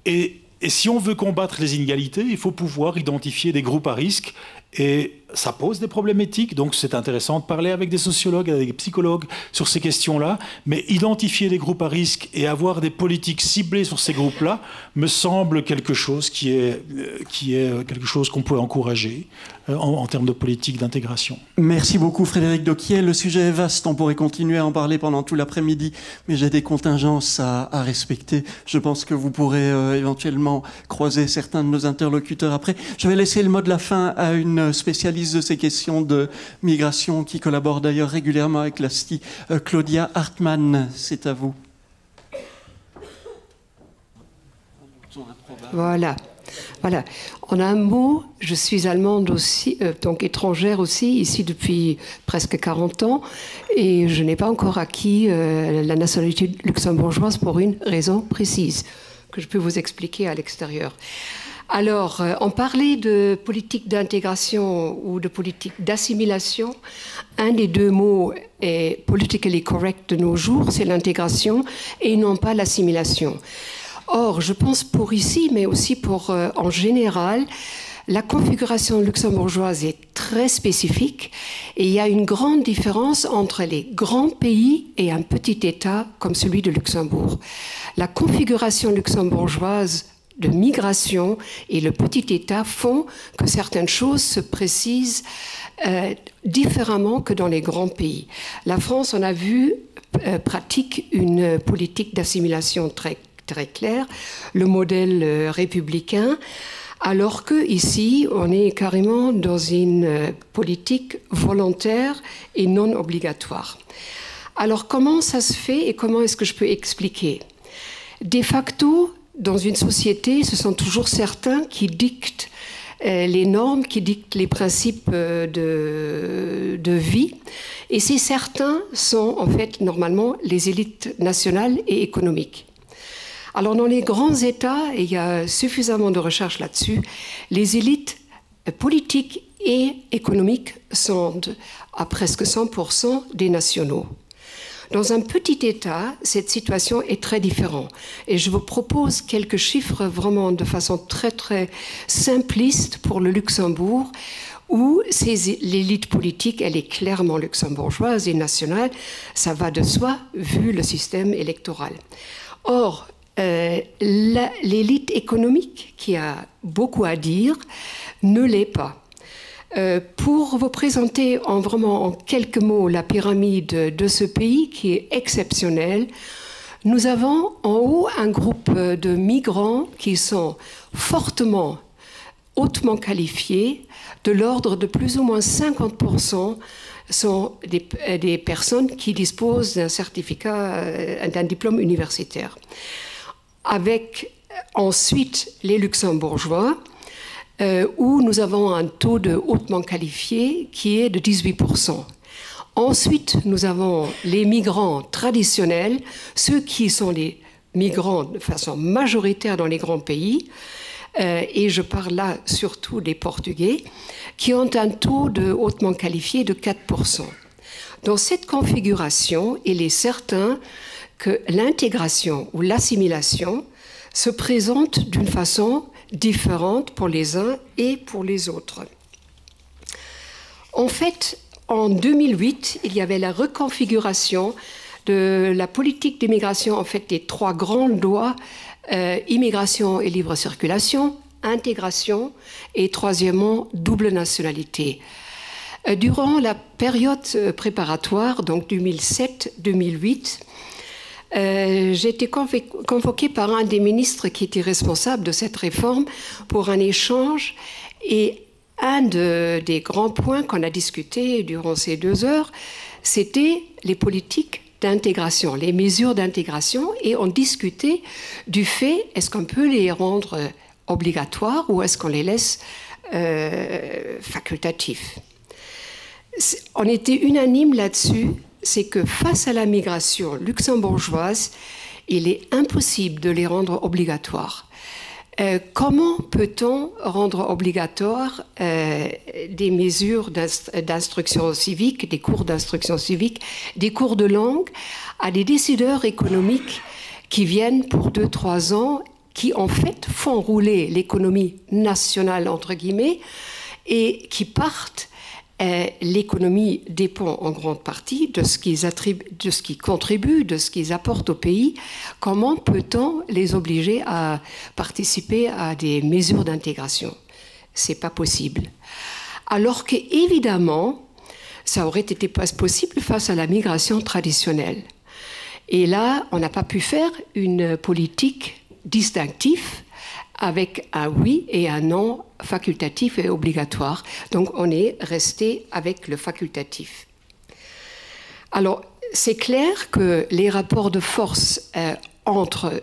[SPEAKER 4] Et si on veut combattre les inégalités, il faut pouvoir identifier des groupes à risque. Et ça pose des problèmes éthiques, donc c'est intéressant de parler avec des sociologues, avec des psychologues sur ces questions-là, mais identifier des groupes à risque et avoir des politiques ciblées sur ces groupes-là me semble quelque chose qui est quelque chose qu'on peut encourager en termes de politique d'intégration.
[SPEAKER 1] Merci beaucoup Frédéric Dauquier. Le sujet est vaste, on pourrait continuer à en parler pendant tout l'après-midi, mais j'ai des contingences à respecter. Je pense que vous pourrez éventuellement croiser certains de nos interlocuteurs après. Je vais laisser le mot de la fin à une spécialiste de ces questions de migration qui collabore d'ailleurs régulièrement avec l'ASTI, Claudia Hartmann. C'est à vous.
[SPEAKER 9] Voilà. En un mot, je suis allemande aussi, donc étrangère aussi, ici depuis presque 40 ans, et je n'ai pas encore acquis la nationalité luxembourgeoise pour une raison précise, que je peux vous expliquer à l'extérieur. Alors, on parlait de politique d'intégration ou de politique d'assimilation. Un des deux mots est politically correct de nos jours, c'est l'intégration et non pas l'assimilation. Or, je pense pour ici, mais aussi pour en général, la configuration luxembourgeoise est très spécifique et il y a une grande différence entre les grands pays et un petit État comme celui de Luxembourg. La configuration luxembourgeoise de migration et le petit État font que certaines choses se précisent différemment que dans les grands pays. La France, on a vu, pratique une politique d'assimilation très claire, le modèle républicain, Alors que ici, on est carrément dans une politique volontaire et non obligatoire. Alors comment ça se fait et comment est-ce que je peux expliquer? De facto, dans une société, ce sont toujours certains qui dictent les normes, qui dictent les principes de vie. Et ces certains sont en fait normalement les élites nationales et économiques. Alors dans les grands États, et il y a suffisamment de recherches là-dessus, les élites politiques et économiques sont à presque 100% des nationaux. Dans un petit État, cette situation est très différente. Et je vous propose quelques chiffres vraiment de façon très très simpliste pour le Luxembourg, où l'élite politique, elle est clairement luxembourgeoise et nationale. Ça va de soi, vu le système électoral. Or, l'élite économique, qui a beaucoup à dire, ne l'est pas. Pour vous présenter vraiment en quelques mots la pyramide de ce pays qui est exceptionnel, nous avons en haut un groupe de migrants qui sont fortement, hautement qualifiés, de l'ordre de plus ou moins 50% sont des personnes qui disposent d'un certificat, d'un diplôme universitaire. Avec ensuite les luxembourgeois, où nous avons un taux de hautement qualifié qui est de 18%. Ensuite, nous avons les migrants traditionnels, ceux qui sont les migrants de façon majoritaire dans les grands pays, et je parle là surtout des Portugais, qui ont un taux de hautement qualifié de 4%. Dans cette configuration, il est certain que l'intégration ou l'assimilation se présente d'une façon différente pour les uns et pour les autres. En fait, en 2008, il y avait la reconfiguration de la politique d'immigration, en fait, des trois grandes lois, immigration et libre circulation, intégration et troisièmement, double nationalité. Durant la période préparatoire, donc 2007-2008, j'ai été convoquée par un des ministres qui était responsable de cette réforme pour un échange, et un des grands points qu'on a discuté durant ces 2 heures, c'était les politiques d'intégration, les mesures d'intégration, et on discutait du fait, est-ce qu'on peut les rendre obligatoires ou est-ce qu'on les laisse facultatifs. On était unanime là-dessus, c'est que face à la migration luxembourgeoise, il est impossible de les rendre obligatoires. Comment peut-on rendre obligatoire des mesures d'instruction civique, des cours d'instruction civique, des cours de langue à des décideurs économiques qui viennent pour 2-3 ans, qui en fait font rouler l'économie nationale, entre guillemets, et qui partent. L'économie dépend en grande partie de ce qu'ils contribuent, de ce qu'ils apportent au pays. Comment peut-on les obliger à participer à des mesures d'intégration? C'est pas possible. Alors qu'évidemment, ça aurait été possible face à la migration traditionnelle. Et là, on n'a pas pu faire une politique distinctive avec un oui et un non facultatif et obligatoire. Donc on est resté avec le facultatif. Alors c'est clair que les rapports de force entre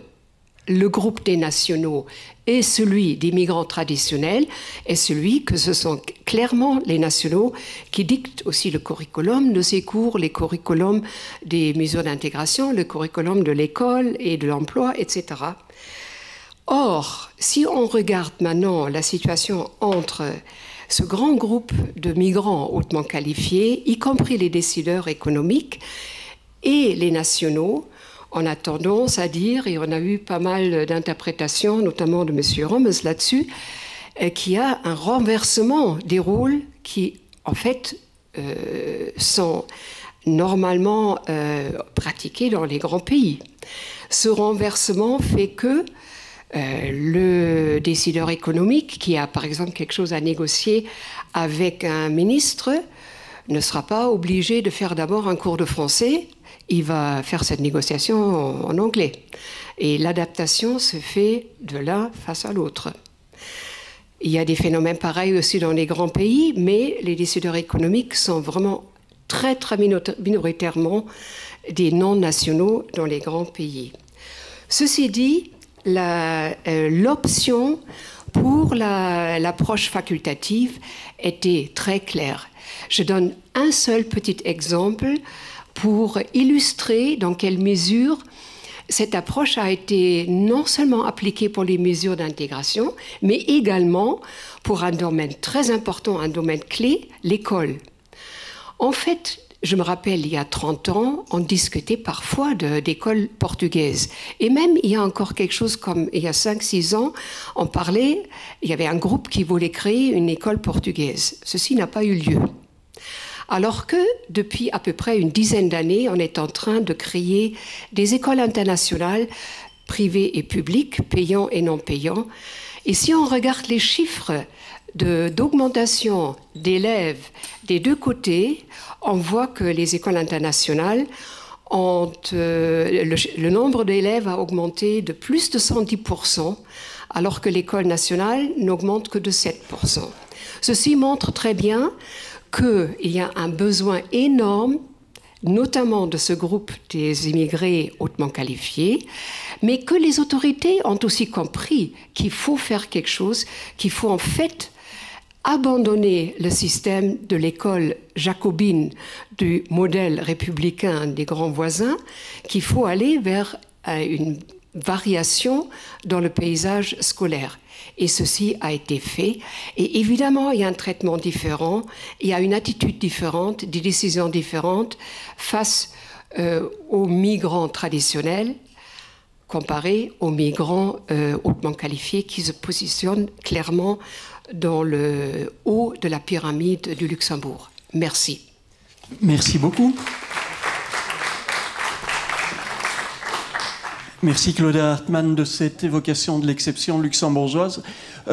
[SPEAKER 9] le groupe des nationaux et celui des migrants traditionnels est celui que ce sont clairement les nationaux qui dictent aussi le curriculum de ces cours, les curriculums des mesures d'intégration, le curriculum de l'école et de l'emploi, etc. Or, si on regarde maintenant la situation entre ce grand groupe de migrants hautement qualifiés, y compris les décideurs économiques et les nationaux, on a tendance à dire, et on a eu pas mal d'interprétations, notamment de M. Romes là-dessus, qu'il y a un renversement des rôles qui, en fait, sont normalement pratiqués dans les grands pays. Ce renversement fait que le décideur économique qui a par exemple quelque chose à négocier avec un ministre ne sera pas obligé de faire d'abord un cours de français, il va faire cette négociation en anglais. Et l'adaptation se fait de l'un face à l'autre. Il y a des phénomènes pareils aussi dans les grands pays, mais les décideurs économiques sont vraiment très, très minoritairement des non-nationaux dans les grands pays. Ceci dit, l'option pour l'approche facultative était très claire. Je donne un seul petit exemple pour illustrer dans quelle mesure cette approche a été non seulement appliquée pour les mesures d'intégration, mais également pour un domaine très important, un domaine clé, l'école. En fait, je me rappelle, il y a 30 ans, on discutait parfois d'écoles portugaises. Et même, il y a encore quelque chose comme, il y a 5-6 ans, on parlait, il y avait un groupe qui voulait créer une école portugaise. Ceci n'a pas eu lieu. Alors que, depuis à peu près une dizaine d'années, on est en train de créer des écoles internationales, privées et publiques, payants et non payants. Et si on regarde les chiffres d'augmentation d'élèves des deux côtés, on voit que les écoles internationales le nombre d'élèves a augmenté de plus de 110%, alors que l'école nationale n'augmente que de 7%. Ceci montre très bien qu'il y a un besoin énorme, notamment de ce groupe des immigrés hautement qualifiés, mais que les autorités ont aussi compris qu'il faut faire quelque chose, qu'il faut en fait abandonner le système de l'école jacobine du modèle républicain des grands voisins, qu'il faut aller vers une variation dans le paysage scolaire. Et ceci a été fait. Et évidemment, il y a un traitement différent, il y a une attitude différente, des décisions différentes face aux migrants traditionnels comparés aux migrants hautement qualifiés qui se positionnent clairement dans le haut de la pyramide du Luxembourg. Merci.
[SPEAKER 1] Merci beaucoup. Merci Claudia Hartmann de cette évocation de l'exception luxembourgeoise.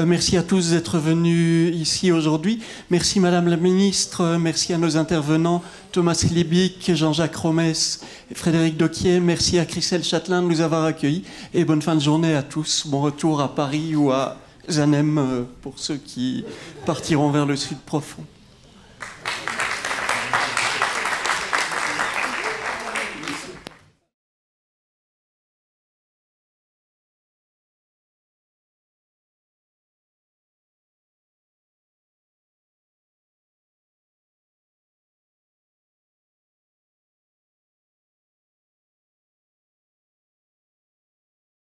[SPEAKER 1] Merci à tous d'être venus ici aujourd'hui. Merci Madame la Ministre, merci à nos intervenants Thomas Liebig, Jean-Jacques Romès et Frédéric Doquier. Merci à Christelle Châtelain de nous avoir accueillis et bonne fin de journée à tous. Bon retour à Paris ou à Zanem pour ceux qui partiront vers le sud profond.